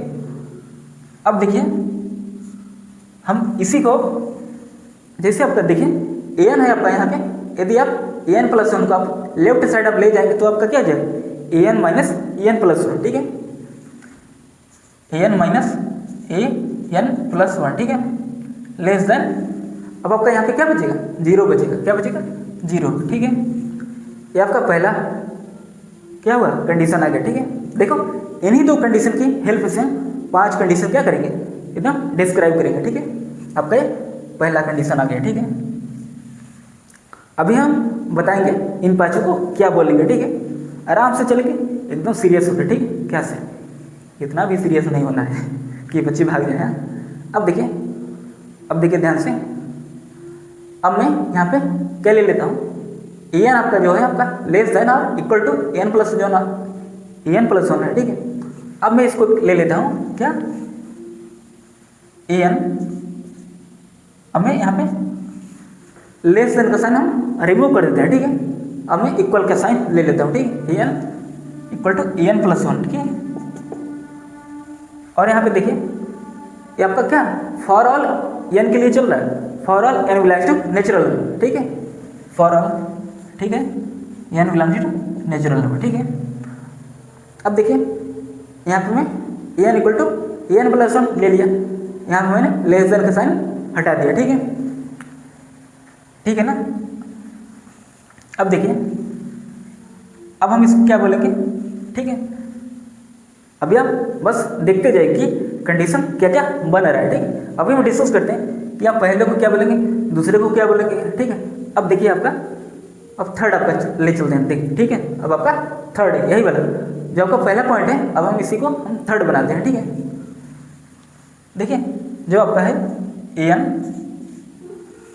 Speaker 1: अब देखिए हम इसी को, जैसे आपका देखिए एन है आपका यहाँ पे, यदि आप एन प्लस 1 को आप लेफ्ट साइड आप ले जाएंगे तो आपका क्या जाएगा, एन माइनस एन प्लस 1, ठीक है, एन माइनस एन प्लस 1, ठीक है, लेस देन, अब आपका यहाँ पे क्या बचेगा, 0 बचेगा, क्या बचेगा, 0, ठीक है। ये आपका पहला क्या हुआ, कंडीशन आ गया, ठीक है। देखो इन्हीं 2 कंडीशन की हेल्प से 5 कंडीशन क्या करेंगे, एकदम डिस्क्राइब करेंगे, ठीक है। आपका ये पहला कंडीशन आ गया, ठीक है। अभी हम बताएंगे इन 5 को क्या बोलेंगे, ठीक है, आराम से चलेंगे, एकदम सीरियस होकर, ठीक है, क्या से, इतना भी सीरियस नहीं होना है कि बच्चे भाग जाए। अब देखिए ध्यान से, अब मैं यहाँ पे क्या ले लेता हूँ, एन आपका जो है आपका लेस देन और इक्वल टू एन प्लस जो ना एन प्लस 1 है, ठीक है। अब मैं इसको ले लेता हूँ क्या, एन, अब मैं यहाँ पे लेस देन का साइन हम रिमूव कर देते हैं, ठीक है। अब मैं इक्वल का साइन ले लेता हूँ, ठीक है, n equal to n plus 1, ठीक है। और यहाँ पे देखिए ये आपका क्या, फॉर ऑल एन के लिए चल रहा है, for all n belongs to natural, ठीक है, फॉर ऑल, ठीक है, n belongs to natural number, ठीक है। अब देखिए यहाँ पे मैं n equal to a n plus one ले लिया, यहाँ पे मैंने लेस देन का साइन हटा दिया, ठीक है, ठीक है ना। अब देखिए, अब हम इसको क्या बोलेंगे, ठीक है, अभी आप बस देखते जाइए कि कंडीशन क्या क्या बन रहा है, ठीक है। अभी हम डिस्कस करते हैं कि आप पहले को क्या बोलेंगे, दूसरे को क्या बोलेंगे, ठीक है। अब देखिए आपका, अब थर्ड आपका ले चलते हैं, देखिए, ठीक है। अब आपका थर्ड है, यही वाला जो आपका पहला पॉइंट है, अब हम इसी को हम थर्ड बनाते हैं, ठीक है। देखिए जो आपका है ए एन,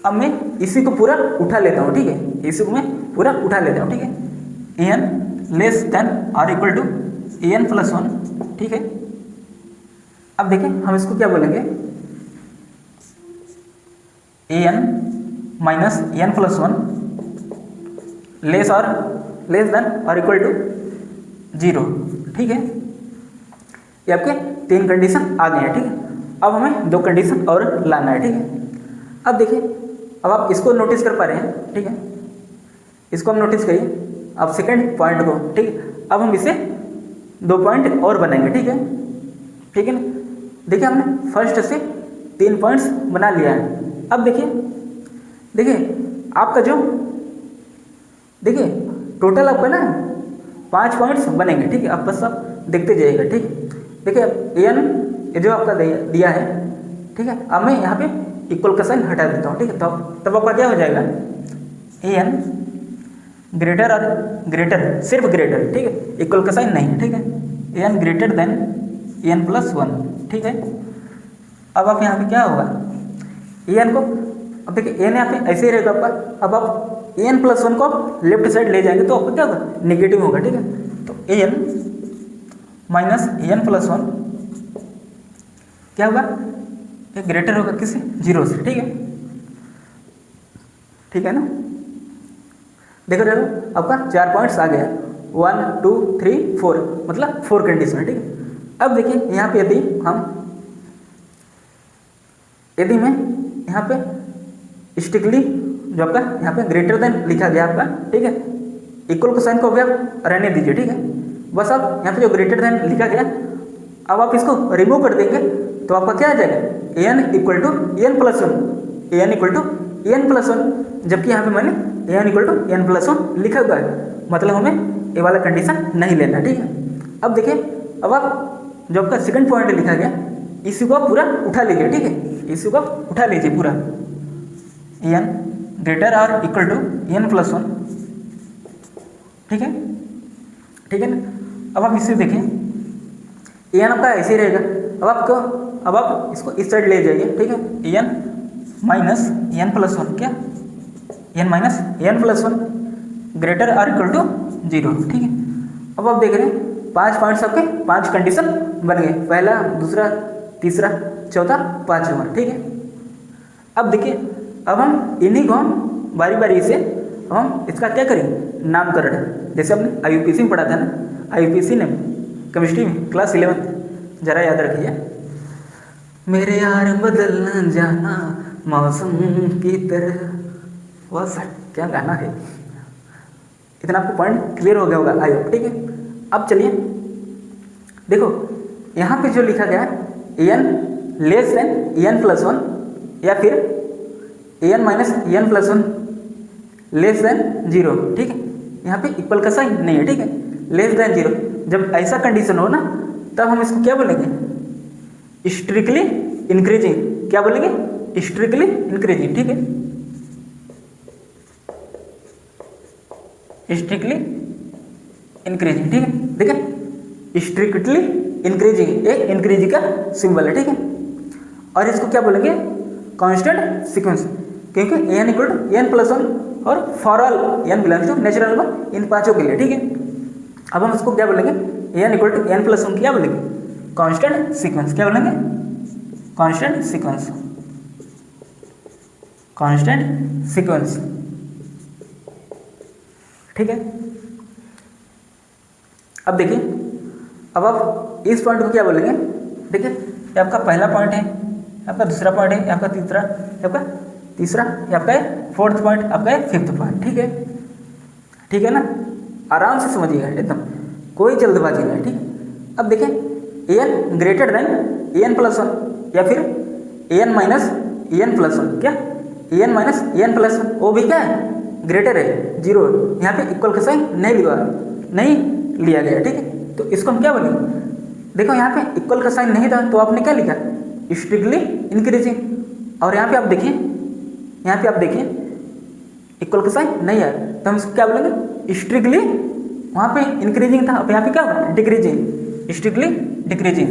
Speaker 1: अब मैं इसी को पूरा उठा लेता हूँ, ठीक है, इसी को मैं पूरा उठा लेता हूँ, ठीक है। ए एन लेस देन और equal to a n plus one, ठीक है। अब देखें हम इसको क्या बोलेंगे, a n minus a n plus one less than और इक्वल टू 0, ठीक है। ये आपके 3 कंडीशन आ गए हैं, ठीक है। अब हमें 2 कंडीशन और लाना है, ठीक है। अब देखिए, अब आप इसको नोटिस कर पा रहे हैं, ठीक है, इसको हम नोटिस करिए, अब सेकंड पॉइंट को, ठीक है। अब हम इसे 2 पॉइंट और बनाएंगे, ठीक है, ठीक है ना। देखिए हमने फर्स्ट से 3 पॉइंट्स बना लिया है। अब देखिए आपका जो, देखिए टोटल आपका ना 5 पॉइंट्स बनेंगे, ठीक है। आप बस आप देखते जाइएगा, ठीक है। देखिए ए एन जो आपका दिया है, ठीक है, अब मैं यहाँ पे इक्वल का साइन हटा देता हूँ, ठीक है। तब आपका क्या हो जाएगा, ए एन ग्रेटर और ग्रेटर, सिर्फ ग्रेटर, ठीक है, इक्वल का साइन नहीं, ठीक है। A n greater than a n plus one, ठीक है। अब आप यहाँ पे क्या होगा, ए एन को, अब देखिए ए एन यहाँ पे ऐसे ही रहेगा आपका। अब आप ए एन प्लस वन को लेफ्ट साइड ले जाएंगे तो आपका क्या होगा, नेगेटिव होगा, ठीक है। तो ए n minus a n plus one क्या होगा, ये ग्रेटर होगा किससे, 0 से, ठीक है, ठीक है ना। देखो आपका 4 पॉइंट्स आ गया, 1 2 3 4, मतलब 4 कंडीशन है, ठीक है। अब देखिए यहाँ पे यदि मैं यहाँ पे स्ट्रिक्टली जो आपका यहाँ पे ग्रेटर देन लिखा गया आपका, ठीक है, इक्वल का साइन को भी आप रहने दीजिए, ठीक है। बस आप यहाँ पे जो ग्रेटर देन लिखा गया, अब आप इसको रिमूव कर देंगे तो आपका क्या आ जाएगा, a n equal to a n plus one, a n equal to a n plus one, जबकि यहाँ पे मैंने a n equal to a n plus one लिखा हुआ है, मतलब हमें ए वाला कंडीशन नहीं लेना, ठीक है। अब देखिए, अब आप जो आपका सेकंड पॉइंट लिखा गया, इसी को आप पूरा उठा लीजिए, ठीक है, इसी को आप उठा लीजिए पूरा, ए एन ग्रेटर और equal to a n plus one, ठीक है, ठीक है ना। अब आप इससे देखें, ए एन आपका ऐसे ही रहेगा। अब आप इसको इस साइड ले जाइए, ठीक है, a n minus a n plus one, क्या ए n minus a n plus one greater और इक्वल टू 0, ठीक है। अब आप देख रहे हैं 5 पॉइंट्स आपके 5 कंडीशन बन गए, पहला, दूसरा, तीसरा, चौथा, 5वां, ठीक है। अब देखिए, अब हम इन्हीं को हम बारी बारी से अब हम इसका क्या करेंगे, नामकरण, जैसे हमने IUPAC में पढ़ा था ना, IUPAC ने केमिस्ट्री में क्लास 11, जरा याद रखिए, मेरे यार बदल न जाना मौसम की तरह, वह सर क्या गाना है। इतना आपको पॉइंट क्लियर हो गया होगा, आई होप, ठीक है। अब चलिए देखो, यहाँ पे जो लिखा गया है a n less than a n plus one, या फिर a n minus a n plus one less than 0, ठीक है। यहाँ पे इक्वल का साइन नहीं है, ठीक है, लेस देन 0। जब ऐसा कंडीशन हो ना, तब हम इसको क्या बोलेंगे, स्ट्रिक्टली इंक्रीजिंग, क्या बोलेंगे, स्ट्रिक्टली इंक्रीजिंग, ठीक है, स्ट्रिक्टली इंक्रीजिंग, ठीक है। देखिए स्ट्रिक्टली इंक्रीजिंग, एक इंक्रीजिंग का सिंबल है, ठीक है। और इसको क्या बोलेंगे, कांस्टेंट सीक्वेंस, क्योंकि a n equal to a n plus one और for all n belongs to natural number, इन 5 के लिए, ठीक है। अब हम इसको क्या बोलेंगे, a n equal to a n plus one क्या बोलेंगे, कांस्टेंट सीक्वेंस, क्या बोलेंगे, कांस्टेंट सीक्वेंस, कांस्टेंट सीक्वेंस, ठीक है। अब देखिए, अब आप इस पॉइंट को क्या बोलेंगे, देखिए ये आपका पहला पॉइंट है, आपका दूसरा पॉइंट है, आपका तीसरा, ये आपका है फोर्थ पॉइंट, आपका है फिफ्थ पॉइंट, ठीक है, ठीक है ना। आराम से समझिएगा, एकदम कोई जल्दबाजी नहीं, ठीक है। अब देखिए ए n greater than a n plus one, या फिर a n minus a n plus one, क्या ए n minus a n plus one, वो भी क्या है ग्रेटर है जीरो। यहाँ पे इक्वल का साइन नहीं लिया गया, ठीक है। तो इसको हम क्या बोलेंगे, देखो यहाँ पे इक्वल का साइन नहीं था तो आपने क्या लिखा स्ट्रिक्टली इंक्रीजिंग, और यहाँ पे आप देखिए, यहाँ पे आप देखिए इक्वल का साइन नहीं है तो हम इसको क्या बोलेंगे स्ट्रिक्टली, वहाँ पे इंक्रीजिंग था, अब यहाँ पे क्या होगा decreasing, strictly decreasing,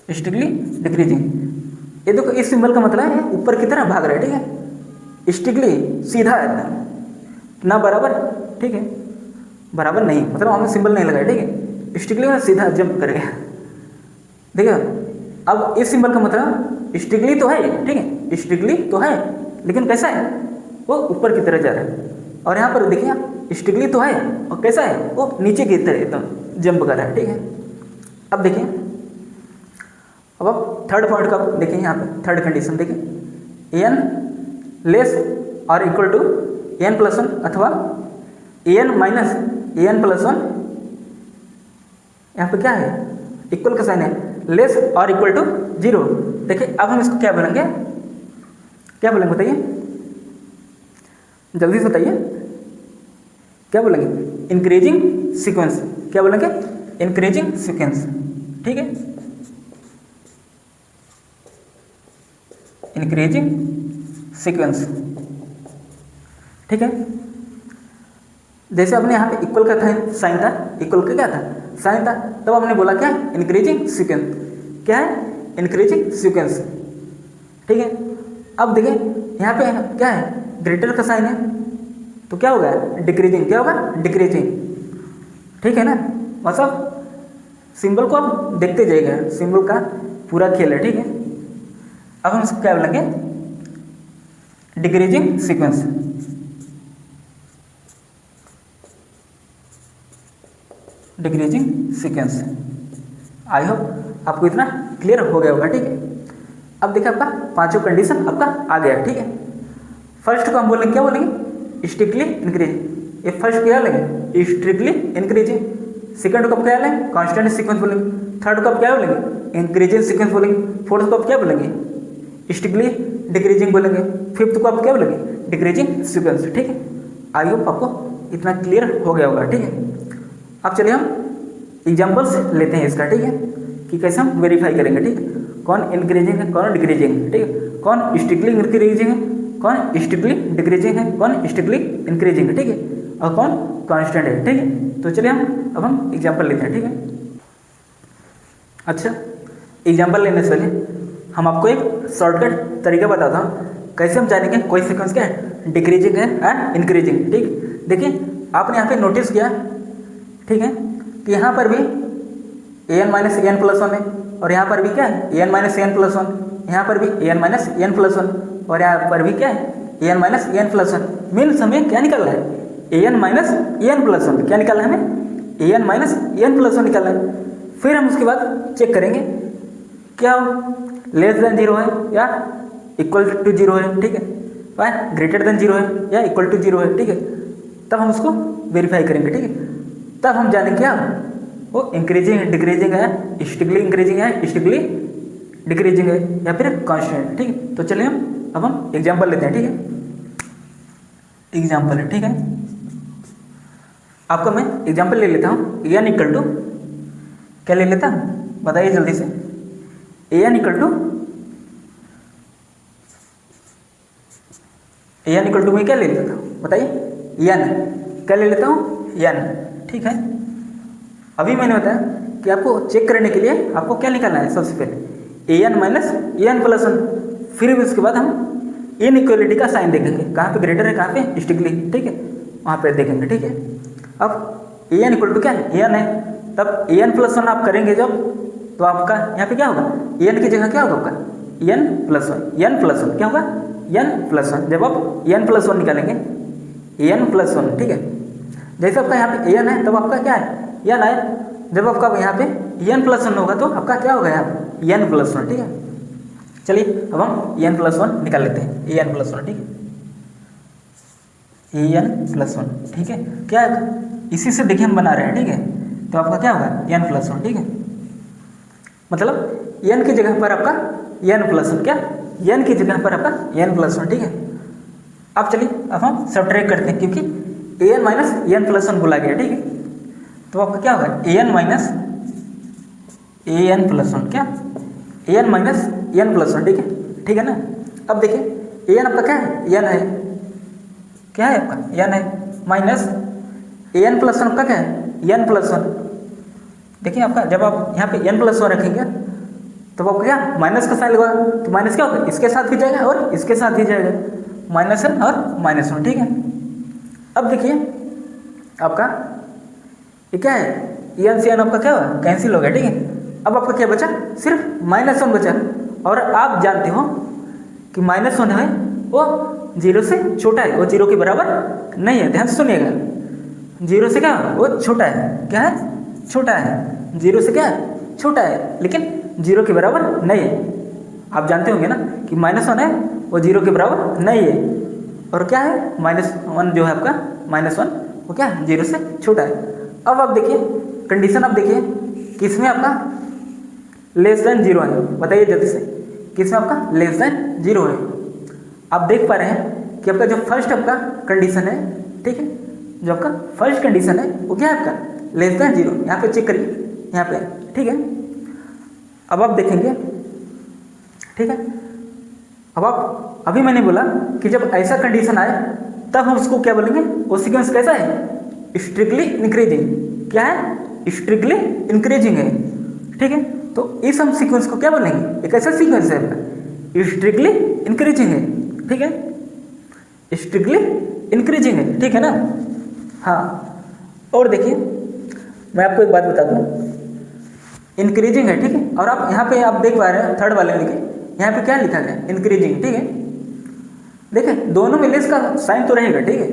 Speaker 1: strictly decreasing. ये देखो इस सिंबल का मतलब है ऊपर की तरह भाग रहा है, ठीक है। स्ट्रिक्टली सीधा है ना बराबर, ठीक है, बराबर नहीं मतलब हमें सिंबल नहीं लगा, ठीक है। स्ट्रिक्टली में सीधा जंप कर गया, देखिए। अब इस सिंबल का मतलब स्ट्रिक्टली तो है, ठीक है, स्ट्रिक्टली तो है लेकिन कैसा है वो ऊपर की तरह जा रहा है, और यहाँ पर देखिए स्ट्रिक्टली तो है और कैसा है वो नीचे की तरह एकदम जंप कर रहा है, ठीक है। अब देखिए, अब आप थर्ड पॉइंट का देखिए, यहाँ पे थर्ड कंडीशन देखिए, एन लेस और equal to n plus one अथवा n minus n plus one, यहाँ पे क्या है इक्वल का साइन है, लेस और इक्वल टू जीरो। देखिए अब हम इसको क्या बोलेंगे, क्या बोलेंगे बताइए, जल्दी से बताइए क्या बोलेंगे, इंक्रीजिंग सीक्वेंस, क्या बोलेंगे इंक्रीजिंग सीक्वेंस, ठीक है, इंक्रीजिंग सीक्वेंस, ठीक है। जैसे आपने यहाँ पे इक्वल का था साइन था, इक्वल का क्या था साइन था, तब आपने बोला क्या इंक्रीजिंग सीक्वेंस, क्या है इंक्रीजिंग सीक्वेंस, ठीक है। अब देखिए यहाँ पे क्या है ग्रेटर का साइन है तो क्या होगा डिक्रीजिंग, क्या होगा डिक्रीजिंग, ठीक है ना। मतलब सिंबल को आप देखते जाइएगा, सिंबल का पूरा खेल है, ठीक है। अब हम इसको क्या बोलेंगे decreasing sequence, decreasing sequence. I hope आपको इतना क्लियर हो गया होगा, ठीक है। अब देखिए आपका पांचों कंडीशन आपका आ गया, ठीक है। फर्स्ट को हम बोलेंगे क्या बोलेंगे स्ट्रिक्टली इंक्रीजिंग, ये फर्स्ट क्या लेंगे स्ट्रिक्टली इंक्रीजिंग, सेकंड को आप क्या लेंगे कांस्टेंट सीक्वेंस बोलेंगे, थर्ड को आप क्या बोलेंगे इंक्रीजिंग सीक्वेंस बोलेंगे, फोर्थ को आप क्या बोलेंगे स्ट्रिक्टली डिक्रीजिंग बोलेंगे, फिफ्थ को आप क्या बोलेंगे डिक्रीजिंग सीक्वेंस, ठीक है। आई होप आपको इतना क्लियर हो गया होगा, ठीक है। अब चलिए हम एग्जाम्पल्स लेते हैं इसका, ठीक है, कि कैसे हम वेरीफाई करेंगे, ठीक है। कौन इंक्रीजिंग है कौन डिक्रीजिंग है, ठीक है, कौन स्ट्रिक्टली इंक्रीजिंग है कौन स्ट्रिक्टली डिक्रीजिंग है कौन स्ट्रिक्टली इंक्रीजिंग है, ठीक है, और कौन कांस्टेंट है, ठीक है। तो चलिए अब हम एग्जाम्पल लेते हैं, ठीक है। अच्छा, एग्जाम्पल लेने से पहले हम आपको एक शॉर्टकट तरीका बताता हूँ कैसे हम जानेंगे कोई सीक्वेंस क्या है डिक्रीजिंग है एंड इंक्रीजिंग, ठीक। देखिए आपने यहाँ पे नोटिस किया, ठीक है, कि यहाँ पर भी ए n minus a n plus one है, और यहाँ पर भी क्या है a n minus a n plus one, यहाँ पर भी ए n minus a n plus one, और यहाँ पर भी क्या है a n minus a n plus one. Means हमें क्या निकालना है a n minus a n plus one, क्या निकालना है हमें ए n minus a n plus one निकालना है। फिर हम उसके बाद चेक करेंगे क्या लेस देन जीरो है या इक्वल टू जीरो है, ठीक है, ग्रेटर देन जीरो है या इक्वल टू जीरो है, ठीक है। तब हम उसको वेरीफाई करेंगे, ठीक है। तब हम जानेंगे क्या वो इंक्रीजिंग डिक्रीजिंग है स्ट्रिक्टली इंक्रीजिंग है स्ट्रिक्टली डिक्रीजिंग है या फिर कांस्टेंट, ठीक है। तो चलिए अब हम एग्जांपल लेते हैं, ठीक है, एग्जांपल है, ठीक है। आपको मैं एग्जांपल ले लेता हूँ एन इक्वल टू क्या ले लेता हूँ बताइए जल्दी से, एन इक्वल टू मैं क्या ले लेता हूँ बताइए एन क्या ले लेता हूँ एन, ठीक है। अभी मैंने बताया कि आपको चेक करने के लिए आपको क्या निकालना है सबसे पहले ए n minus a n plus one, फिर उसके बाद हम इनइक्वालिटी का साइन देखेंगे कहाँ पे ग्रेटर है कहाँ पे स्ट्रिक्टली, ठीक है, वहाँ पे देखेंगे, ठीक है। अब ए एन इक्वल टू क्या है ए एन है, तब ए एन प्लस वन आप करेंगे जब तो आपका यहाँ पे क्या होगा ए एन की जगह क्या होगा आपका एन प्लस वन क्या होगा एन प्लस वन। जब आप एन प्लस वन निकालेंगे एन प्लस वन, ठीक है, जैसे आपका यहाँ पे एन है तब आपका क्या है एन है, जब आपका यहाँ पे एन प्लस वन होगा तो आपका क्या होगा यहाँ पे एन प्लस वन, ठीक है। चलिए अब हम एन प्लस वन निकाल लेते हैं एन प्लस वन, ठीक है, एन प्लस वन, ठीक है। क्या है इसी से देखिए हम बना रहे हैं, ठीक है, तो आपका क्या होगा एन प्लस वन, ठीक है। मतलब n की जगह पर आपका n+1, क्या n की जगह पर आपका n+1, ठीक है। अब चलिए अब हम सब्ट्रैक्ट करते हैं, क्योंकि an माइनस n+1 बोला गया, ठीक है। तो आपका क्या होगा an माइनस an+1, क्या an माइनस n+1, ठीक है ना। अब देखिए an आपका क्या है, n है, क्या है आपका n है, माइनस an+1 आपका क्या है n+1। देखिए आपका जब आप यहाँ पे n+1 रखेंगे तो आपको क्या माइनस का साइन लगा, तो माइनस क्या होगा, इसके साथ भी जाएगा और इसके साथ भी जाएगा, -1 और -1, ठीक है। अब देखिए आपका ये क्या है, n से n आपका क्या हुआ, कैंसिल हो गया, ठीक है। अब आपका क्या बचा, सिर्फ -1 बचा। और आप जानते हो कि -1 है वो 0 से छोटा है, वो 0 के बराबर नहीं है, ध्यान से सुनिएगा। 0 से क्या वो छोटा है, क्या है, छोटा है, 0 से क्या है, छोटा है, लेकिन 0 के बराबर नहीं है। आप जानते होंगे ना कि -1 है वो 0 के बराबर नहीं है, और क्या है -1 जो है आपका -1 वो क्या है 0 से छोटा है। अब आप देखिए कंडीशन, आप देखिए किसमें आपका <0 है, बताइए जल्दी से, किसमें आपका <0 है। आप देख पा रहे हैं कि आपका जो फर्स्ट आपका कंडीशन है, ठीक है, जो आपका फर्स्ट कंडीशन है वो क्या है आपका <0, यहाँ पे चेक करिए, यहाँ पे, ठीक है। अब आप देखेंगे, ठीक है, अब आप अभी मैंने बोला कि जब ऐसा कंडीशन आए तब हम उसको क्या बोलेंगे, वो सीक्वेंस कैसा है, स्ट्रिक्टली इंक्रीजिंग, क्या है, स्ट्रिक्टली इंक्रीजिंग है, ठीक है। तो इस हम सीक्वेंस को क्या बोलेंगे, एक ऐसा सीक्वेंस है आपका स्ट्रिक्टली इंक्रीजिंग है, ठीक है, स्ट्रिक्टली इंक्रीजिंग है, ठीक है ना। हाँ, और देखिए मैं आपको एक बात बता दूँ, इंक्रीजिंग है, ठीक है। और आप यहाँ पे आप देख पा रहे हैं थर्ड वाले में देखिए, यहाँ पे क्या लिखा है, इंक्रीजिंग, ठीक है। देखिए दोनों में लेस का साइन तो रहेगा, ठीक है,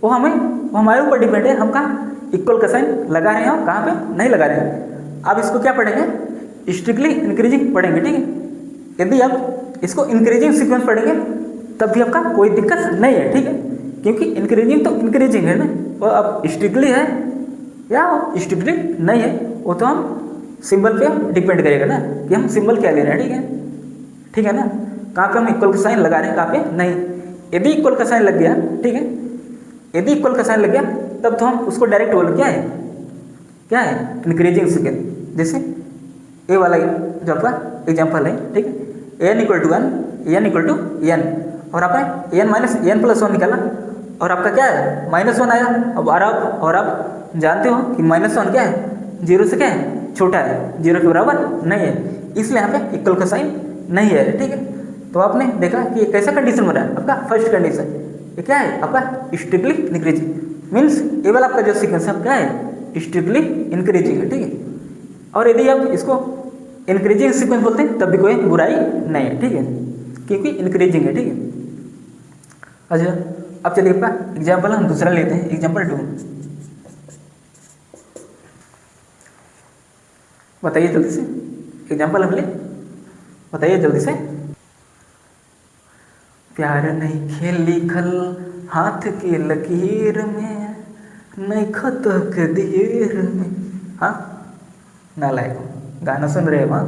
Speaker 1: वो हमारे ऊपर डिपेंड है, हम कहाँ इक्वल का साइन लगा रहे हैं और कहाँ पे नहीं लगा रहे हैं। आप इसको क्या पढ़ेंगे, स्ट्रिक्टली इंक्रीजिंग पढ़ेंगे, ठीक है। यदि आप इसको इंक्रीजिंग सीक्वेंस पढ़ेंगे तब भी आपका कोई दिक्कत नहीं है, ठीक है, क्योंकि इंक्रीजिंग तो इंक्रीजिंग है ना, वो अब स्ट्रिक्टली है या स्ट्रिक्टली नहीं है, वो तो हम सिंबल पे डिपेंड करेगा ना कि हम सिंबल क्या ले रहे हैं, ठीक है, ठीक है ना। कहाँ पे हम इक्वल का साइन लगा रहे हैं, कहाँ पे नहीं। यदि इक्वल का साइन लग गया, ठीक है, यदि इक्वल का साइन लग गया तब तो हम उसको डायरेक्ट बोल क्या है इंक्रीजिंग सीक्वेंस। जैसे ए वाला जो आपका एग्जाम्पल है, ठीक है, n = 1, n = n, और आपने n माइनस n+1 निकाला और आपका क्या है -1 आया। अब और आप जानते हो कि -1 क्या है, 0 से क्या है, छोटा है, 0 के बराबर नहीं है, इसलिए यहाँ पे इक्वल का साइन नहीं है, ठीक है। तो आपने देखा कि कैसा कंडीशन बना है आपका फर्स्ट कंडीशन, ये क्या है आपका स्ट्रिक्टली इंक्रीजिंग, मीन्स ये वाला आपका जो सीक्वेंस है क्या है स्ट्रिक्टली इंक्रीजिंग है, ठीक है। और यदि आप इसको इंक्रीजिंग सीक्वेंस बोलते हैं तब भी कोई बुराई नहीं है, ठीक है, क्योंकि इंक्रीजिंग है, ठीक है। अच्छा अब चलिए आपका एग्जाम्पल हम दूसरा लेते हैं, एग्जाम्पल 2, बताइए जल्दी से, एग्जाम्पल हम ले, बताइए जल्दी से। प्यार नहीं खेल लिखल हाथ के लकीर में, नहीं खत कदीर में, हाँ नालायक गाना सुन रहे हैं वहाँ।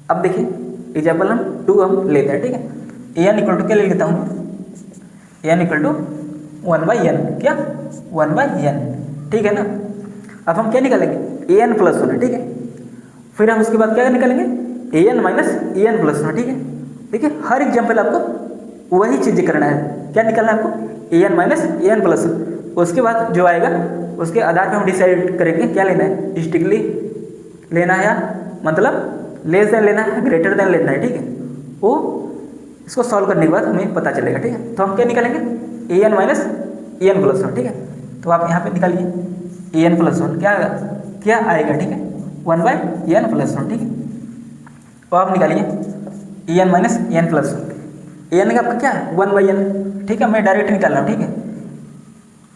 Speaker 1: अब देखिए एग्जाम्पल हम 2 हम लेते हैं, ठीक है। n = क्या ले लेता हूँ, n = 1/n, क्या 1/n, ठीक है ना। अब हम क्या निकालेंगे an+1, ठीक है, फिर हम उसके बाद क्या निकालेंगे an माइनस an+1, ठीक है। देखिए हर एग्जाम्पल आपको वही चीज़ करना है, क्या निकालना है आपको an माइनस an+1। उसके बाद जो आएगा उसके आधार पे हम डिसाइड करेंगे क्या लेना है, स्ट्रिक्टली लेना है या मतलब लेस देन लेना है, ग्रेटर देन लेना है, ठीक है। वो इसको सॉल्व करने के बाद हमें पता चलेगा, ठीक है। तो हम क्या निकालेंगे an माइनस an+1, ठीक है। तो आप यहाँ पे निकालिए an+1 क्या आएगा, ठीक है 1/n+1, ठीक है। तो आप निकालिए an माइनस n+1, n का आपका क्या है 1/n, ठीक है, मैं डायरेक्ट निकाल रहा हूँ,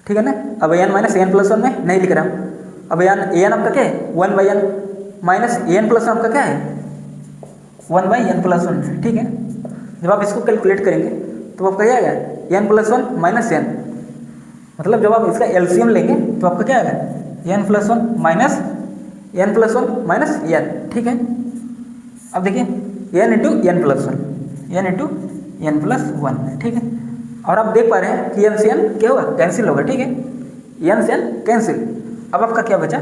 Speaker 1: ठीक है ना। अब n माइनस n+1 में नहीं लिख रहा हूँ, अब an आपका क्या है 1/n माइनस n+1 आपका क्या है 1/n+1, ठीक है। जब आप इसको कैलकुलेट करेंगे तो आपका क्या आएगा n+1 माइनस n, मतलब जब आप इसका एलसीएम लेंगे तो आपका क्या आएगा n+1 minus n+1 minus n, ठीक है। अब देखिए n into n plus one, n into n plus one, ठीक है। और आप देख पा रहे हैं कि एन से एन क्या होगा, कैंसिल होगा, ठीक है, एन से एन कैंसिल। अब आपका क्या बचा,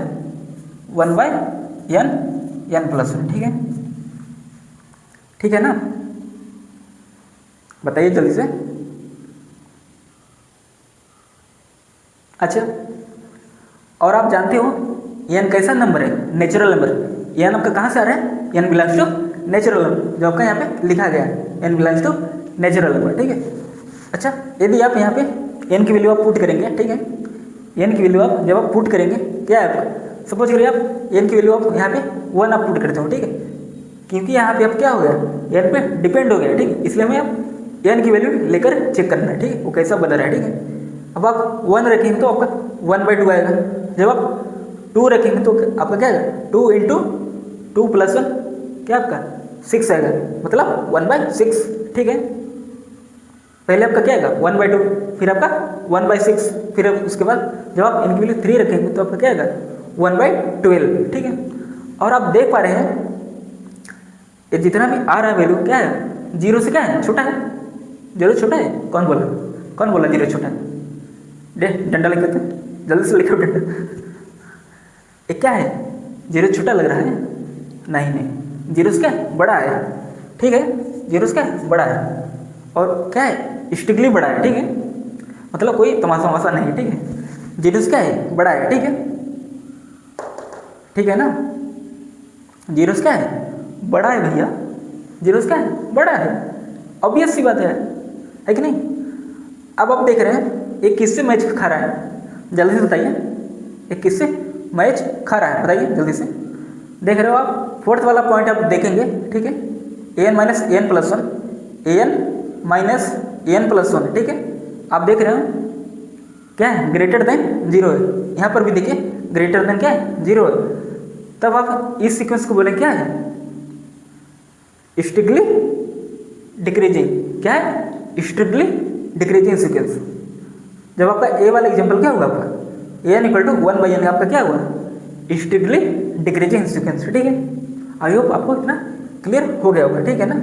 Speaker 1: one by n n plus one, ठीक है, ठीक है ना। बताइए जल्दी से। अच्छा, और आप जानते हो एन कैसा नंबर है, नेचुरल नंबर। एन आपका कहाँ से आ रहा है, n belongs to natural number, जो आपका यहाँ पे लिखा गया है, n belongs to natural number, ठीक है। अच्छा, यदि आप यहाँ पे एन की वैल्यू आप पुट करेंगे, ठीक है, एन की वैल्यू आप जब आप पुट करेंगे क्या है आपका, सपोज करिए आप एन की वैल्यू आप यहाँ पे वन आप पुट करते हो, ठीक है, क्योंकि यहाँ पे आप क्या हो गया, एन पे डिपेंड हो गया, ठीक है, इसलिए हमें आप एन की वैल्यू लेकर चेक करना है, ठीक है, वो कैसा बदल रहा है, ठीक है। अब आप वन रखेंगे तो आपका वन बाई टू आएगा, जब आप टू रखेंगे तो आपका क्या आएगा, two into two plus one क्या आपका सिक्स आएगा, मतलब वन बाई सिक्स, ठीक है। पहले आपका क्या आएगा, वन बाई टू, फिर आपका वन बाई सिक्स, फिर उसके बाद जब आप इनकी वैल्यू थ्री रखेंगे तो आपका क्या आएगा, वन बाई ट्वेल्व, ठीक है। और आप देख पा रहे हैं ये जितना भी आ रहा है वैल्यू क्या है, जीरो से क्या है, छोटा है, जीरो छोटा है, कौन बोला जीरो छोटा है, डे डंडा लिख देते हैं, जल्दी से लिखो डंडा। ये क्या है, जीरो छोटा लग रहा है, नहीं जीरो से क्या है, बड़ा है, ठीक है, जीरो से क्या है, बड़ा है, और क्या है, स्ट्रिक्टली बड़ा है, ठीक है, मतलब कोई तमाशा वमाशा नहीं, ठीक है, जीरो से क्या है, बड़ा है, ठीक है ना, जीरो से क्या है, बड़ा है भैया, जीरो से क्या है, बड़ा है, ऑब्वियस सी बात है कि नहीं। अब आप देख रहे हैं एक किससे मैच खा रहा है, जल्दी से बताइए, एक किससे मैच खा रहा है, बताइए जल्दी से। देख रहे हो आप, फोर्थ वाला पॉइंट आप देखेंगे, ठीक है, n minus n plus one, n minus n plus one, ठीक है। आप देख रहे हो क्या है, ग्रेटर देन जीरो है, यहाँ पर भी देखिए ग्रेटर देन क्या है, जीरो है। तब आप इस सीक्वेंस को बोले क्या है, स्ट्रिक्टली डिक्रीजिंग, क्या है, स्ट्रिक्टली डिक्रीजिंग सीक्वेंस। जब आपका ए वाला एग्जांपल क्या होगा, आपका n equal to one by n, आपका क्या हुआ, स्ट्रिक्टली डिक्रीजिंग सीक्वेंस, ठीक है। आई होप आपको इतना क्लियर हो गया होगा, ठीक है ना,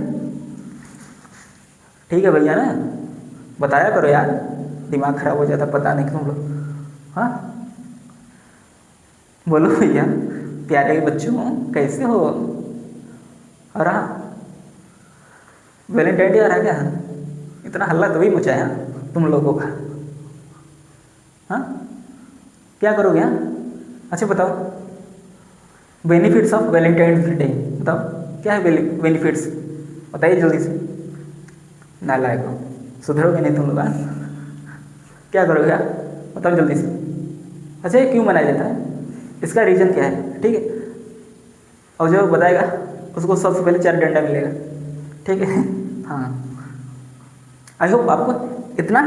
Speaker 1: ठीक है भैया ना, बताया करो यार, दिमाग खराब हो जाता पता नहीं तुम लोग, हाँ बोलो भैया, प्यारे बच्चों कैसे हो। और हाँ, वैलेंटाइन डे आ रहा है क्या, इतना हल्ला तभी मचाया तुम लोगों का, हाँ क्या करोगे, हाँ अच्छा बताओ, बेनिफिट्स ऑफ वैलेंटाइंस डे बताओ, क्या है बेनिफिट्स, बताइए जल्दी से। नालायक हो, सुधरोगे नहीं तुम लोग, क्या करोगे यार, बताओ जल्दी से। अच्छा ये क्यों मनाया जाता है, इसका रीज़न क्या है, ठीक है, और जो बताएगा उसको सबसे पहले 4 डंडा मिलेगा, ठीक है। हाँ आई होप आपको इतना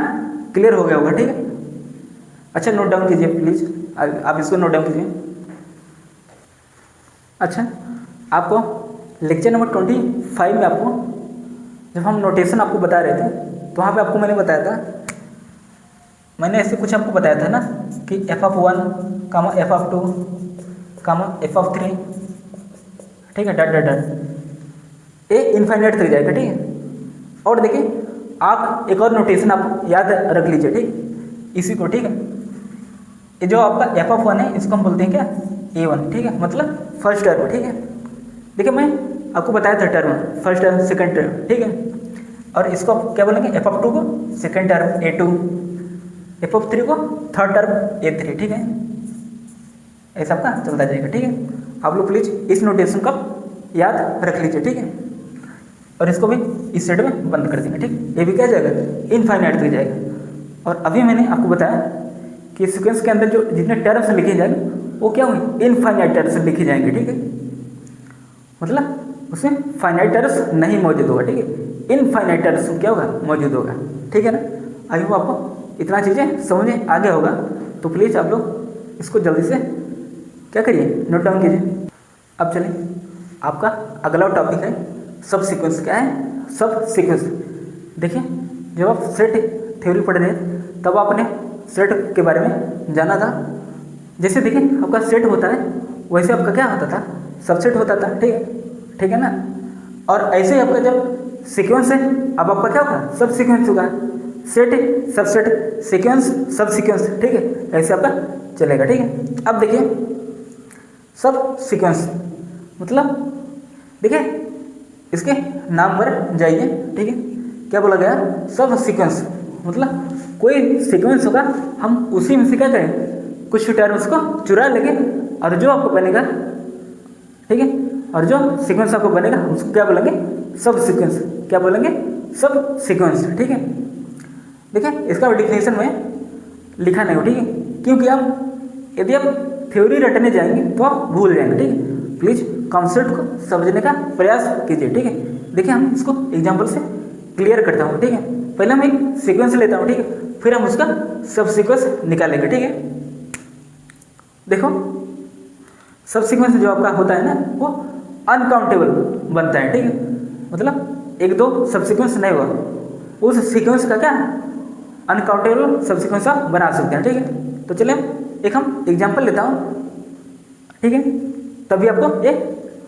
Speaker 1: क्लियर हो गया होगा, ठीक है। अच्छा नोट डाउन कीजिए प्लीज़, आप इसको नोट डाउन कीजिए। अच्छा आपको लेक्चर नंबर 25 में आपको जब हम नोटेशन आपको बता रहे थे तो वहाँ पे आपको मैंने बताया था, मैंने ऐसे कुछ आपको बताया था ना कि f(1), f(2), f(3), ठीक है, डट डट डट ए इनफाइनाइट तक जाएगा, ठीक है। और देखिए आप एक और नोटेशन आप याद रख लीजिए, ठीक इसी को, ठीक है। ये जो आपका f(1) है इसको हम बोलते हैं क्या, a1, ठीक है, मतलब फर्स्ट टर्म, ठीक है। देखिए मैं आपको बताया था term, first term second term, ठीक है, और इसको आप क्या बोलेंगे, f(2) को सेकंड टर्म a2, f(3) को थर्ड टर्म a3, ठीक है, ऐसा आपका चलता जाएगा, ठीक है। आप लोग प्लीज़ इस नोटेशन को याद रख लीजिए, ठीक है, और इसको भी इस साइड में बंद कर देंगे, ठीक, ये भी क्या जाएगा, इनफाइनाइट तक जाएगा। और अभी मैंने आपको बताया कि सीक्वेंस के अंदर जो जितने टर्म्स लिखे जाएंगे वो क्या होंगे, इनफाइनाइट टर्म्स लिखे जाएंगे, ठीक है, मतलब उसमें फाइनाइट टर्म्स नहीं मौजूद होगा, ठीक है, इनफाइनाइट टर्म्स क्या होगा, मौजूद होगा, ठीक है ना। आई होप आपको इतना चीज़ें समझ में आ गया होगा, तो प्लीज़ आप लोग इसको जल्दी से क्या करिए, नोट डाउन कीजिए। अब चलिए आपका अगला टॉपिक है सब सीक्वेंस, क्या है, सब सीक्वेंस। देखिए जब आप सेट थ्योरी पढ़ रहे हैं तब आपने सेट के बारे में जाना था, जैसे देखिए आपका सेट होता है वैसे आपका क्या होता था, सबसेट होता था, ठीक है ना। और ऐसे ही आपका जब सीक्वेंस है, अब आपका क्या होगा, सब सीक्वेंस होगा, सेट सबसेट सीक्वेंस सब सीक्वेंस, ठीक है, ऐसे आपका चलेगा, ठीक है। अब देखिए सब सीक्वेंस मतलब देखिए इसके नाम पर जाइए, ठीक है, क्या बोला गया, सब सीक्वेंस मतलब कोई सीक्वेंस होगा, हम उसी में से क्या करें, कुछ टर्म्स को चुरा लेंगे और जो आपको बनेगा, ठीक है, और जो सीक्वेंस आपको बनेगा उसको क्या बोलेंगे, सब सीक्वेंस, क्या बोलेंगे, सब सीक्वेंस, ठीक है। देखिए इसका डिफिनेशन में लिखा नहीं हो, ठीक है, क्योंकि आप यदि आप थ्योरी रटने जाएंगे तो आप भूल जाएंगे, ठीक है। प्लीज कॉन्सेप्ट को समझने का प्रयास कीजिए, ठीक है। देखिए हम इसको एग्जाम्पल से क्लियर करता हूँ, ठीक है। पहले हम एक सीक्वेंस लेता हूँ, ठीक है, फिर हम उसका सब सीक्वेंस निकालेंगे, ठीक है। देखो सब सीक्वेंस जो आपका होता है ना वो अनकाउंटेबल बनता है, ठीक है, मतलब एक दो सब सीक्वेंस नहीं हुआ, उस सीक्वेंस का क्या अनकाउंटेबल सब सीक्वेंस आप बना सकते हैं, ठीक है। तो चलिए एक हम एग्जांपल लेता हूँ, ठीक है, तभी आपको ये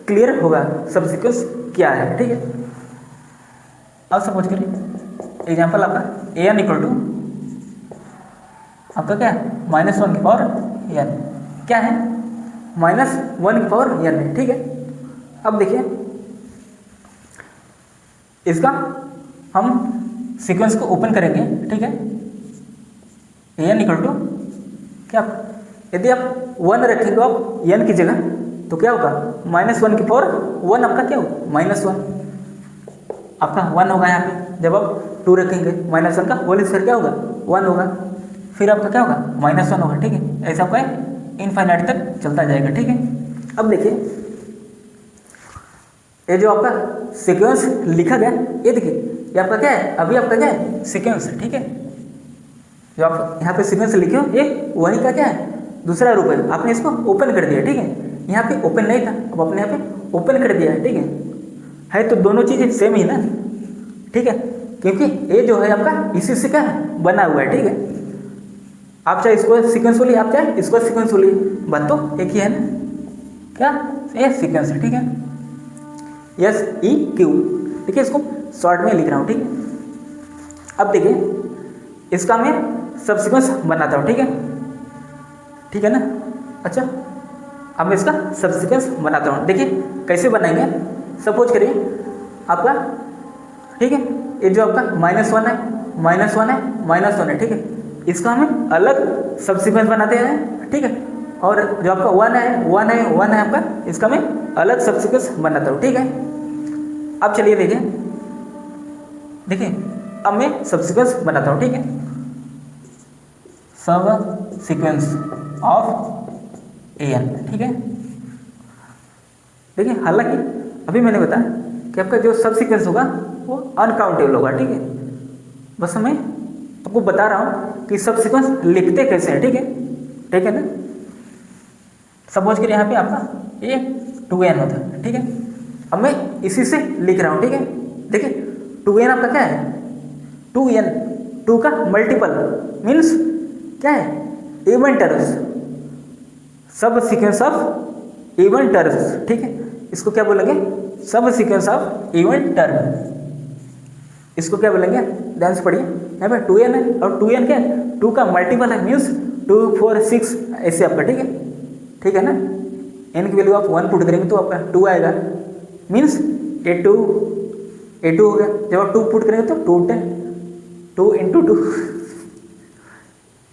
Speaker 1: क्लियर होगा सब सीक्वेंस क्या है, ठीक है। अब सपोज करिए एग्जांपल आपका an इक्वल टू आपका क्या है -1 की पावर n, क्या है -1 की पावर n है, ठीक है। अब देखिए इसका हम सीक्वेंस को ओपन करेंगे, ठीक है, an इक्वल टू क्या, यदि आप 1 रखेंगे आप n की जगह तो क्या होगा, -1 की पावर 1 आपका क्या होगा, -1 आपका 1 होगा यहाँ पे। जब आप 2 रखेंगे -1 का होल स्क्वायर क्या होगा, 1 होगा, फिर आपका क्या होगा, -1 होगा, ठीक है। ऐसा आपका इनफाइनाइट तक चलता जाएगा, ठीक है। अब देखिए ये जो आपका सीक्वेंस लिखा गया, ये देखिए ये आपका क्या है, अभी आपका क्या है, सीक्वेंस है, ठीक है। जो आप यहाँ पे सीक्वेंस लिखे हो ये वही का क्या है, दूसरा रूप है, आपने इसको ओपन कर दिया, ठीक है। यहाँ पे ओपन नहीं था, अब आपने यहाँ पे ओपन कर दिया है, ठीक है तो दोनों चीज़ें सेम ही ना, ठीक है, क्योंकि ये जो है आपका इसी से क्या बना हुआ है, ठीक है। आप चाहे इसको सीक्वेंस बोलिए, आप चाहे इसको सीक्वेंस बोलिए, बात तो एक ही है ना, क्या ये सीक्वेंस है, ठीक है। SEQ, देखिए इसको शॉर्ट में लिख रहा हूँ, ठीक है। अब देखिए इसका मैं सब सीक्वेंस बनाता हूँ, ठीक है ना। अच्छा अब मैं इसका सब सीक्वेंस बनाता हूँ, देखिए कैसे बनाएंगे। सपोज करिए आपका, ठीक है, ये जो आपका -1 है, -1 है, -1 है, ठीक है, इसका हमें अलग सब सीक्वेंस बनाते हैं, ठीक है। और जो आपका 1 है 1 है 1 है आपका, इसका मैं अलग सब सीक्वेंस बनाता हूँ, ठीक है। अब चलिए देखिए अब मैं सब सीक्वेंस बनाता हूँ, ठीक है, सब सीक्वेंस ऑफ an, ठीक है। देखिए हालांकि अभी मैंने बताया कि आपका जो सब सीक्वेंस होगा वो अनकाउंटेबल होगा, ठीक है। बस मैं आपको बता रहा हूँ कि सब सीक्वेंस लिखते कैसे हैं, ठीक है ना। सपोज करिए यहाँ पे आपका ये 2n होता है, ठीक है। अब मैं इसी से लिख रहा हूँ, ठीक है। देखिए 2n आपका क्या है, 2n 2 का मल्टीपल मीन्स क्या है, इवन टर्म्स, सब सीक्वेंस ऑफ इवन टर्म्स, ठीक है। इसको क्या बोलेंगे, सब सीक्वेंस ऑफ इवन टर्म, इसको क्या बोलेंगे, ध्यान से पढ़िए। यहाँ पे 2n है और 2n क्या है, 2 का मल्टीपल है मीन्स 2 4 6 ऐसे आपका, ठीक है ना। n की वैल्यू आप 1 पुट करेंगे तो आपका 2 आएगा, मीन्स a2 हो गया। जब आप 2 पुट करेंगे तो 2 इंटू 2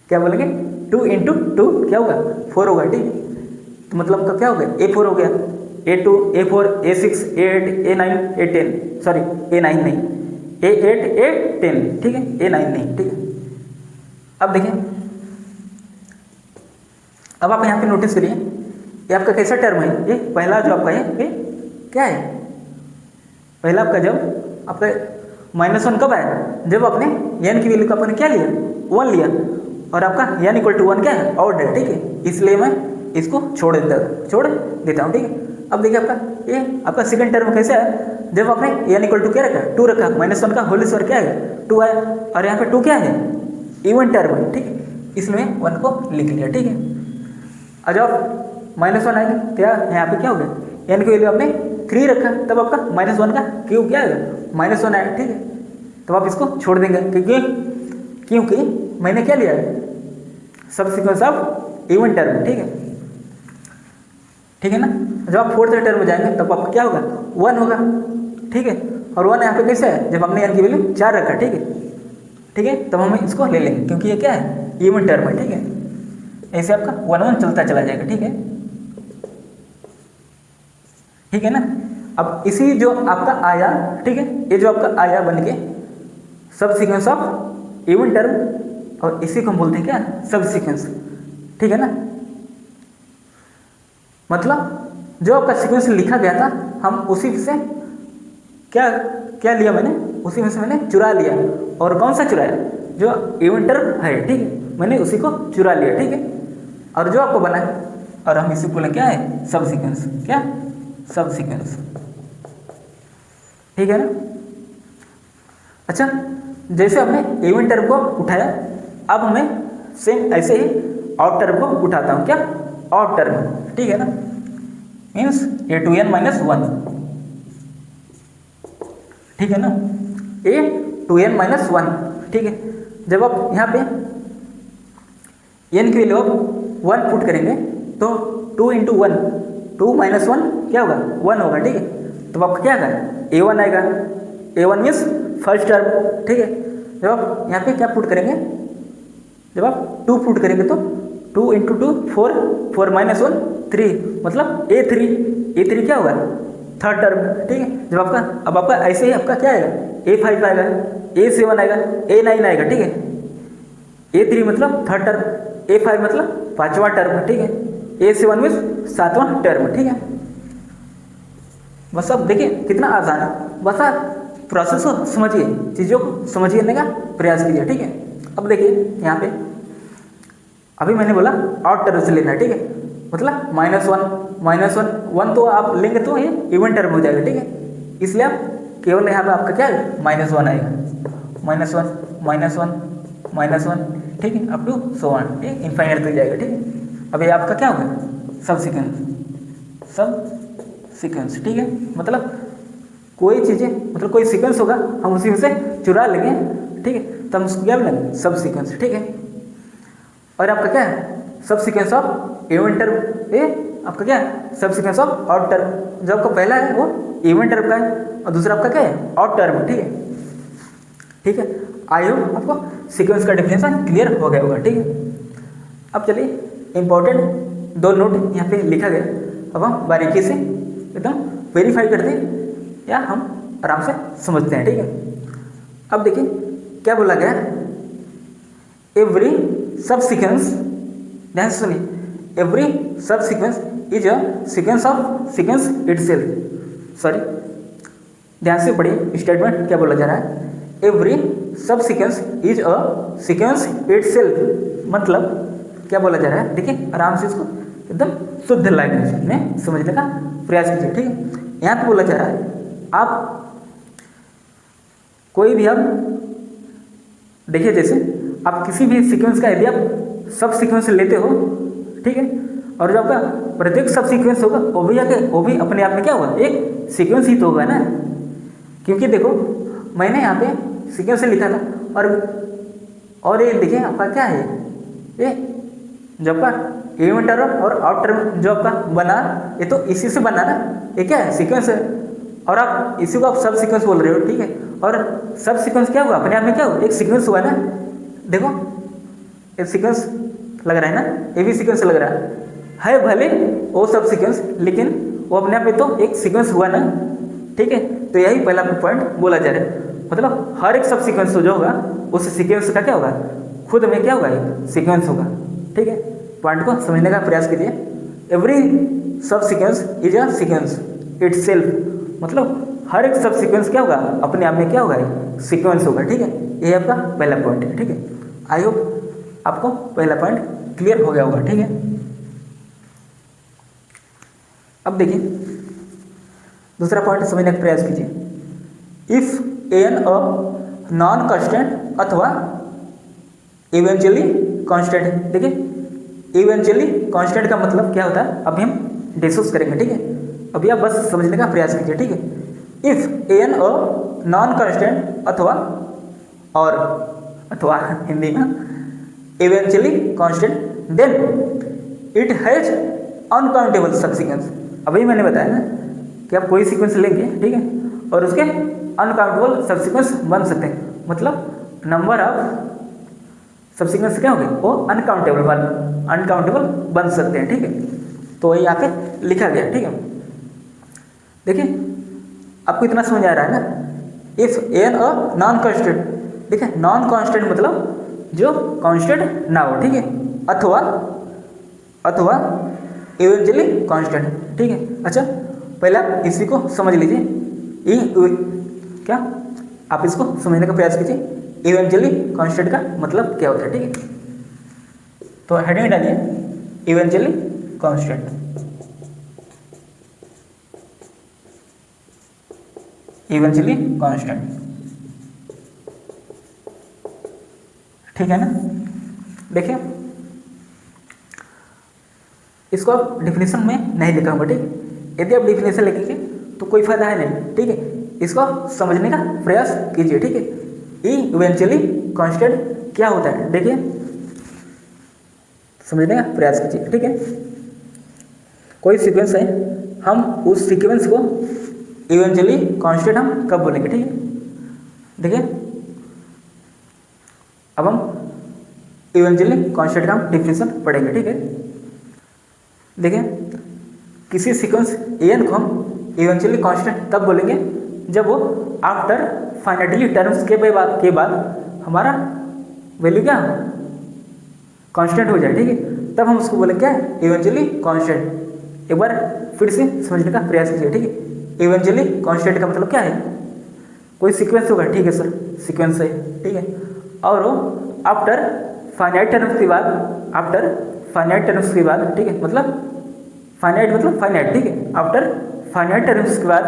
Speaker 1: क्या बोलेंगे, 2 इंटू 2 क्या होगा, 4 होगा, ठीक है। तो मतलब का क्या हो गया, a4 हो गया, a2 a4 a6 a8 a9 a10, sorry a9 नहीं, a8 a10, ठीक है, a9 नहीं, ठीक है। अब देखिए अब आप यहाँ पे नोटिस करिए ये आपका कैसा टर्म है, ये पहला जो आपका है ये क्या है, पहला आपका जब आपका -1 कब आया, जब आपने n की वैल्यू का आपने क्या लिया, 1 लिया, और आपका n इक्वल टू 1 क्या है, ऑड है, ठीक है। इसलिए मैं इसको छोड़ देता हूँ, ठीक है। अब देखिए आपका ये आपका सेकंड टर्म कैसे है, जब आपने n इक्वल टू क्या रखा, 2 रखा, -1 का होल स्क्वायर क्या है 2 आया, और यहाँ पे 2 क्या है, इवन टर्म है, ठीक है, इसलिए 1 को लिख लिया, ठीक है। और जब -1 आएगा तो यहाँ पे क्या हो गया, n की वैल्यू आपने 3 रखा तब आपका -1 का क्यूब क्या आएगा, -1 आएगा। ठीक है, तब आप इसको छोड़ देंगे क्योंकि मैंने क्या लिया है, सबसीक्वेंस ऑफ इवन टर्म। ठीक है ना। जब आप फोर्थ टर्म में जाएंगे तब आपका क्या होगा, 1 होगा। ठीक है, और 1 यहाँ पे कैसे है, जब हमने n की वैल्यू 4 रखा। ठीक है, तब हम इसको ले लेंगे क्योंकि ये क्या है, इवन टर्म है। ठीक है, ऐसे आपका 1 1 चलता चला जाएगा। ठीक है ना। अब इसी जो आपका आया, ठीक है, ये जो आपका आया बन के सब सीक्वेंस ऑफ इवन टर्म, और इसी को हम बोलते हैं क्या, सब सीक्वेंस। ठीक है ना। मतलब जो आपका सीक्वेंस लिखा गया था, हम उसी से क्या लिया मैंने, उसी में से मैंने चुरा लिया। और कौन सा चुराया, जो इवन टर्म है। ठीक है, मैंने उसी को चुरा लिया। ठीक है, और जो आपको बना है, और हम इसी को बोले क्या है, सब सीक्वेंस। क्या, सब सीक्वेंस। ठीक है ना। अच्छा, जैसे हमने इवन टर्म को उठाया, अब हमें सेम ऐसे ही आउट टर्म को उठाता हूँ। क्या, आउट टर्म। ठीक है ना, मीन्स ये 2n - 1। ठीक है ना, ये 2n - 1। ठीक है, जब आप यहाँ पे n की वैल्यू आप 1 पुट करेंगे तो 2 × 1, 2 - 1 क्या होगा, 1 होगा। ठीक है, तो आपका क्या आएगा, a1 आएगा। a1 means first term. ठीक है, जब आप यहाँ पे क्या पुट करेंगे, जब आप 2 पुट करेंगे तो 2 × 2 4, 4 - 1 3, मतलब a3 क्या होगा, थर्ड टर्म। ठीक है, जब आपका अब आपका ऐसे ही आपका क्या आएगा, a5 आएगा, a7 आएगा, a9 आएगा। ठीक है, a3 मतलब थर्ड टर्म, a5 मतलब पांचवा टर्म। ठीक है, a7 मीन्स सातवां टर्म। ठीक है, बस अब देखिए कितना आसान है। बस आप प्रोसेस को समझिए, चीज़ों को समझने का प्रयास कीजिए। ठीक है, अब देखिए यहाँ पे अभी मैंने बोला आउट टर्म से लेना है। ठीक है, मतलब -1 1 तो आप लेंगे तो ये इवन टर्म हो जाएगा। ठीक है, इसलिए आप केवल यहाँ पे आपका क्या है, -1 आएगा, -1 ठीक है, अप टू सो ऑन, ठीक, इनफाइनाइट तक जाएगा। ठीक है, अब ये आपका क्या होगा, सब सीक्वेंस। ठीक है, मतलब कोई चीज़ें, मतलब कोई सीक्वेंस होगा, हम उसी में से चुरा लेंगे। ठीक है, तो हम उसको क्या बोलेंगे, सब सीक्वेंस। ठीक है, और आपका क्या है, सब सीक्वेंस ऑफ इवन टर्म। ये आपका क्या है, सब सीक्वेंस ऑफ आउट टर्म। जो आपका पहला है वो इवन टर्म का है, और दूसरा आपका क्या है, आउट टर्म। ठीक है, आई होप आपको सीक्वेंस का डेफिनेशन क्लियर हो गया होगा। ठीक है, अब चलिए इंपॉर्टेंट 2 नोट यहाँ पे लिखा गया, अब हम बारीकी से एकदम वेरीफाई करते हैं या हम आराम से समझते हैं। ठीक है, अब देखिए क्या बोला गया, एवरी सब सीक्वेंस, ध्यान से सुनिए, एवरी सब sequence is a sequence of sequence itself. Sorry, ध्यान से पढ़िए, स्टेटमेंट क्या बोला जा रहा है, एवरी सब sequence is a sequence itself. मतलब क्या बोला जा रहा है, देखिए आराम से इसको एकदम शुद्ध लैंग्वेज में समझने का प्रयास कीजिए। ठीक है, यहाँ पे बोला जा रहा है, आप कोई भी, आप देखिए जैसे आप किसी भी सीक्वेंस का यदि आप सब सीक्वेंस लेते हो, ठीक है, और जो आपका प्रत्येक सब सीक्वेंस होगा वो भी अपने आप में क्या होगा, एक सीक्वेंस ही तो होगा ना। क्योंकि देखो मैंने यहाँ पे सीक्वेंस से लिखा था, और ये देखिए आपका क्या है, ये जो आपका इवन टर्म और आउट टर्म जो आपका बना, ये तो इसी से बना ना, ये क्या है, सीक्वेंस है, और आप इसी को आप सब सीक्वेंस बोल रहे हो। ठीक है, और सब सीक्वेंस क्या हुआ, अपने आप में क्या हुआ, एक सीक्वेंस हुआ ना। देखो एक सीक्वेंस लग रहा है ना, ये भी सीक्वेंस लग रहा है भले वो सब सीक्वेंस, लेकिन वो अपने आप में तो एक सीक्वेंस हुआ ना। ठीक है, तो यही पहला पॉइंट बोला जा रहा है, मतलब हर एक सब सीक्वेंस जो होगा उस सीक्वेंस का क्या होगा, खुद में क्या होगा, एक सीक्वेंस होगा। ठीक है, पॉइंट को समझने का प्रयास कीजिए, एवरी सब sequence is a sequence itself. मतलब हर एक सब सीक्वेंस क्या होगा, अपने आप में क्या होगा, एक सीक्वेंस होगा। ठीक है, ये आपका पहला पॉइंट है। ठीक है, आई होप आपको पहला पॉइंट क्लियर हो गया होगा। ठीक है, अब देखिए दूसरा पॉइंट समझने का प्रयास कीजिए, if n a non constant अथवा इवेंचुअली कांस्टेंट। देखिए इवेंचुअली कांस्टेंट का मतलब क्या होता है, अभी हम डिस्कस करेंगे। ठीक है, अभी आप बस समझने का प्रयास कीजिए, ठीक है। If n a non constant अथवा हिंदी में eventually constant then it has uncountable subsequence. अभी मैंने बताया ना कि आप कोई सीक्वेंस लेंगे, ठीक है, और उसके अनकाउंटेबल सब सीक्वेंस बन सकते हैं, मतलब नंबर ऑफ सब सीक्वेंस क्या होंगे, वो अनकाउंटेबल बन सकते हैं, ठीक है। तो वही यहाँ पे लिखा गया, ठीक है। देखिए आपको इतना समझ आ रहा है ना। If n a non constant, देखिए नॉन कांस्टेंट मतलब जो कांस्टेंट ना हो, ठीक है, अथवा इवेंचुअली कांस्टेंट, ठीक है। अच्छा पहले आप इसी को समझ लीजिए, क्या आप इसको समझने का प्रयास कीजिए, इवेंचुअली कांस्टेंट का मतलब क्या होता है, ठीक है। तो हेडिंग डालिए इवेंचुअली कांस्टेंट, इवेंचुअली कांस्टेंट, ठीक है ना। देखिए इसको आप डिफिनेशन में नहीं लिखा होगा, ठीक है। यदि आप डिफिनेशन लिखेंगे तो कोई फायदा है नहीं, ठीक है। इसको आप समझने का प्रयास कीजिए, ठीक है। इवेंचुअली कांस्टेंट क्या होता है, देखिए समझने का प्रयास कीजिए, ठीक है। कोई सीक्वेंस है, हम उस सीक्वेंस को इवेंचुअली कांस्टेंट हम कब बोलेंगे, ठीक है। देखिए अब हम इवेंचुअली कांस्टेंट का हम डिफिनेशन पढ़ेंगे, ठीक है। देखिए किसी सीक्वेंस एन को हम इवेंचुअली कांस्टेंट तब बोलेंगे जब वो आफ्टर फाइनाइटली टर्म्स के बाद हमारा वैल्यू क्या कांस्टेंट हो जाए, ठीक है, तब हम उसको बोलेंगे क्या इवेंचुअली कांस्टेंट। एक बार फिर से समझने का प्रयास कीजिए, ठीक है। इवेंचुअली कांस्टेंट का मतलब क्या है, कोई सीक्वेंस होगा, ठीक है सर, सीक्वेंस है, ठीक है, और वो आफ्टर फाइनाइट टर्म्स के बाद, ठीक है, मतलब फाइनाइट, ठीक है, आफ्टर फाइनाइट टर्म्स के बाद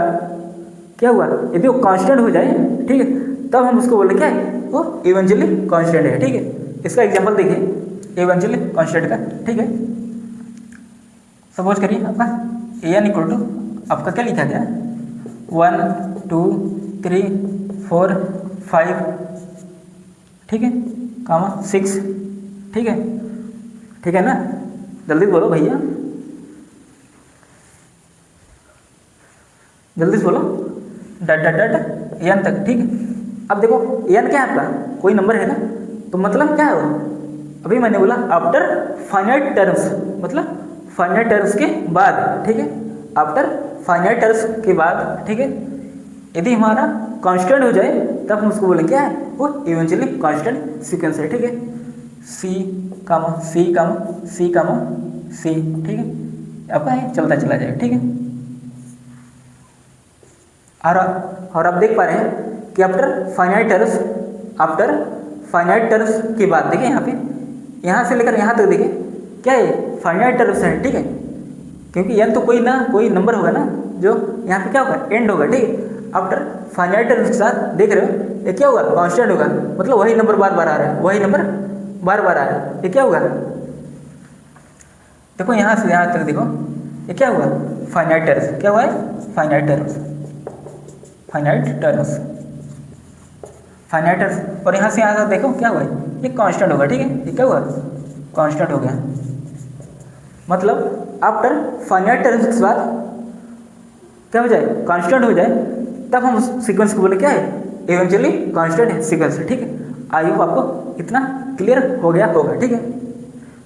Speaker 1: क्या हुआ, यदि वो कांस्टेंट हो जाए, ठीक है, तब हम उसको बोले क्या है, वो इवेंचुअली कांस्टेंट है, ठीक है। इसका एग्जांपल देखिए इवेंचुअली कांस्टेंट का, ठीक है। सपोज करिए आपका एन इक्वल टू आपका क्या लिखा गया 1 2 3 4 5, ठीक है, कामा 6, ठीक है ना। जल्दी बोलो भैया, जल्दी बोलो, डट डट डट एन तक, ठीक है। अब देखो एन क्या है आपका, कोई नंबर है ना, तो मतलब क्या है वो, अभी मैंने बोला आफ्टर फाइनाइट टर्म्स, मतलब फाइनाइट टर्म्स के बाद, ठीक है, आफ्टर फाइनाइट टर्म्स के बाद, ठीक है, यदि हमारा कांस्टेंट हो जाए तब हम उसको बोलेंगे क्या है, वो इवेंचुअली कांस्टेंट सीक्वेंस है, ठीक है। सी कामा सी कामा सी कामा सी, ठीक है, आपका है चलता चला जाएगा, ठीक है। और आप देख पा रहे हैं कि आफ्टर फाइनाइट टर्म्स के बाद देखिए यहाँ से लेकर यहाँ तक देखिए क्या है, फाइनाइट टर्म्स है, ठीक है, क्योंकि एन तो कोई नंबर होगा ना जो यहाँ पे क्या होगा, एंड होगा, ठीक है। आफ्टर फाइनाइट टर्म्स के साथ देख रहे हो ये क्या होगा, कांस्टेंट होगा, मतलब वही नंबर बार बार आ रहा है, ये क्या होगा, देखो यहाँ से यहाँ तक देखो ये क्या हुआ, फाइनाइट टर्म्स, क्या हुआ है, फाइनाइट टर्म्स, और यहाँ से यहाँ तक देखो क्या हुआ है, ये कांस्टेंट होगा, ठीक है, ये क्या हुआ, कांस्टेंट हो गया। मतलब आफ्टर फाइनाइट टर्म्स के बाद क्या हो जाए, कांस्टेंट हो जाए, तब हम उस सीक्वेंस को बोले क्या है, इवेंचुअली कांस्टेंट सीक्वेंस है, ठीक है। आई होप आपको इतना क्लियर हो गया होगा, ठीक है।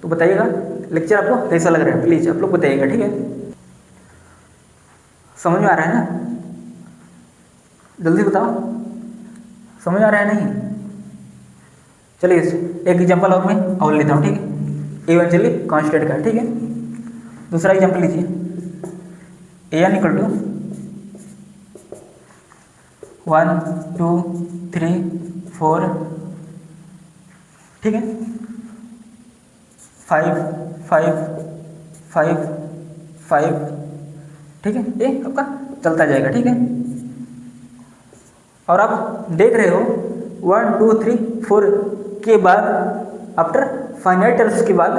Speaker 1: तो बताइएगा लेक्चर आपको कैसा लग रहा है, प्लीज आप लोग बताइएगा, ठीक है। समझ में आ रहा है ना, जल्दी बताओ, समझ आ रहा है नहीं, चलिए एक एग्जांपल और मैं और लेता हूँ, ठीक है, इवेंचुअली कांस्टेंट का, ठीक है। दूसरा एग्जांपल लीजिए, एन इक्वल टू 1 2 3 4, ठीक है, 5 5 5 5, ठीक है, ये आपका चलता जाएगा, ठीक है। और आप देख रहे हो 1 2 3 4 के बाद आफ्टर फाइनाइट टर्म्स के बाद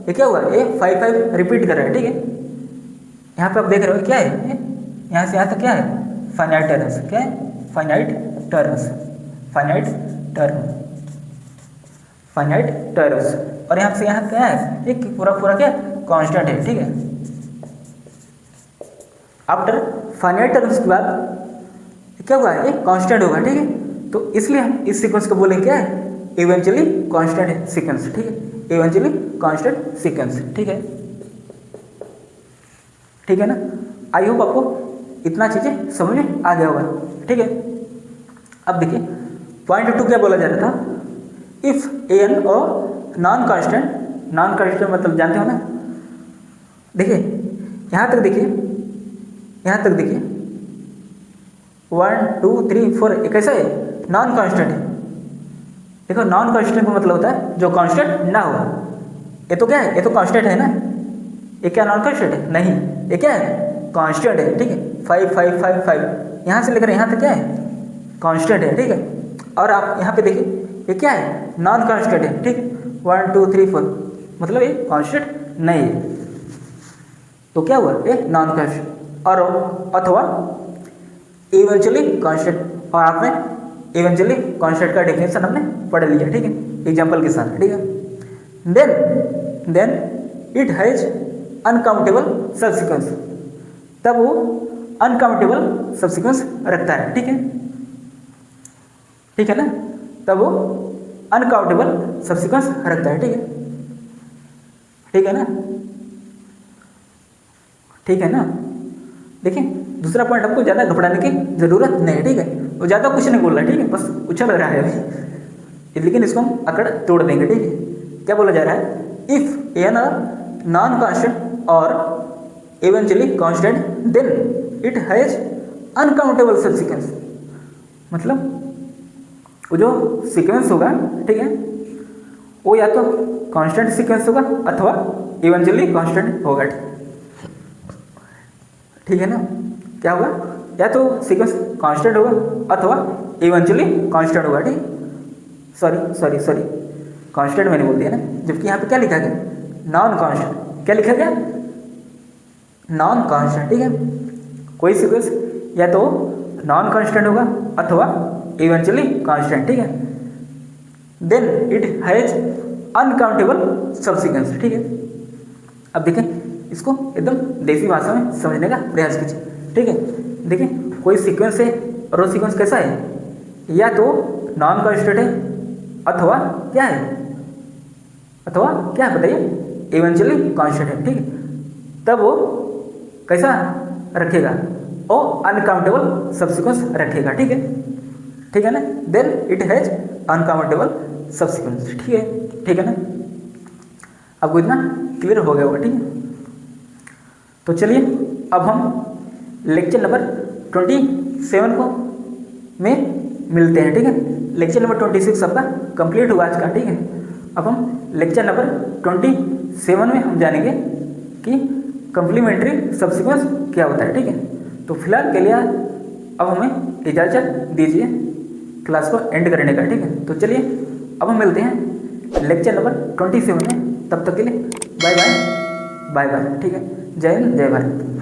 Speaker 1: ये क्या हुआ, ये 5 5 रिपीट कर रहा है, ठीक है, यहाँ पे आप देख रहे हो क्या है, यहाँ से यहाँ तक क्या है, फाइनाइट टर्म्स। क्या है, finite terms, finite term, finite terms. और यहाँ से यहाँ क्या है, एक पूरा पूरा क्या कांस्टेंट है, ठीक है। आफ्टर फाइनाइट टर्म्स के बाद क्या हुआ, एक कांस्टेंट होगा, ठीक है। तो इसलिए हम इस सीक्वेंस को बोलेंगे क्या है, इवेंचुअली कांस्टेंट सीक्वेंस, ठीक है, इवेंचुअली कांस्टेंट सीक्वेंस, ठीक है, ठीक है ना। आई होप आपको इतना चीज़ें समझ में आ गया होगा, ठीक है। अब देखिए पॉइंट 2 क्या बोला जा रहा था, इफ एन और नॉन कांस्टेंट, नॉन कांस्टेंट मतलब जानते हो ना। देखिए यहाँ तक देखिए, यहाँ तक देखिए 1 2 3 4 एक कैसा है, नॉन कांस्टेंट है। देखो नॉन कांस्टेंट का मतलब होता है जो कांस्टेंट ना हो। ये तो क्या है, ये तो कांस्टेंट है ना, ये क्या नॉन कांस्टेंट है, नहीं, ये क्या है, कांस्टेंट है, ठीक है। 5 5 5 5 यहाँ से लेकर यहाँ तक क्या है, कांस्टेंट है, ठीक है। और आप यहाँ पे देखिए ये क्या है, नॉन कांस्टेंट है, ठीक है। 1 2 3 4 मतलब ये कांस्टेंट नहीं है, तो क्या हुआ, ये नॉन कांस्टेंट। और अथवा इवेंचुअली कांस्टेंट, और आपने इवेंचुअली कांस्टेंट का डेफिनेशन हमने पढ़ लिया, ठीक है, एग्जांपल के साथ, ठीक है। Then it has uncountable subsequence, तब वो अनकाउंटेबल सबसीक्वेंस रखता है, ठीक है, ठीक है ना। तब वो अनकाउंटेबल सबसीक्वेंस रखता है, ठीक है, ठीक है ना, ठीक है ना। देखिए दूसरा पॉइंट आपको ज़्यादा घबराने की जरूरत नहीं है, ठीक है, वो ज़्यादा कुछ नहीं बोल रहा है, ठीक है, बस उछल रहा है अभी, लेकिन इसको हम अकड़ तोड़ देंगे, ठीक है। क्या बोला जा रहा है, if n are non constant और eventually constant then it has uncountable subsequence, मतलब वो जो सीक्वेंस होगा, ठीक है, वो या तो कांस्टेंट सीक्वेंस होगा अथवा इवेंचुअली कांस्टेंट होगा, ठीक है ना। क्या होगा, या तो सीक्वेंस कांस्टेंट होगा अथवा इवेंचुअली कांस्टेंट होगा, ठीक। सॉरी कांस्टेंट मैंने बोल दिया ना, जबकि यहाँ पे क्या लिखा गया, नॉन कांस्टेंट। क्या लिखा गया, नॉन कांस्टेंट, ठीक है। कोई सीक्वेंस या तो नॉन कांस्टेंट होगा अथवा इवेंचुअली कांस्टेंट, ठीक है। Then it has uncountable subsequence, ठीक है। अब देखें इसको एकदम देसी भाषा में समझने का प्रयास कीजिए, ठीक है। देखिए कोई सीक्वेंस है और वो सीक्वेंस कैसा है, या तो नॉन कांस्टेंट है अथवा क्या है, अथवा क्या है बताइए, इवेंचुअली कांस्टेंट है, ठीक है। तब वो कैसा रखेगा, वो अनकाउंटेबल सबसीक्वेंस रखेगा, ठीक है, ठीक है ना। Then it has uncountable subsequence, ठीक है ना। आपको इतना क्लियर हो गया होगा, ठीक है। तो चलिए अब हम लेक्चर नंबर 27 को में मिलते हैं, ठीक है। लेक्चर नंबर 26 आपका कंप्लीट हुआ आज का, ठीक है। अब हम लेक्चर नंबर 27 में हम जानेंगे कि कंप्लीमेंट्री सबसीक्वेंस क्या होता है, ठीक है। तो फिलहाल के लिए अब हमें इजाज़त दीजिए क्लास को एंड करने का, ठीक है। तो चलिए अब हम मिलते हैं लेक्चर नंबर 27 में, तब तक के लिए बाय बाय, ठीक है। जय हिंद, जय भारत।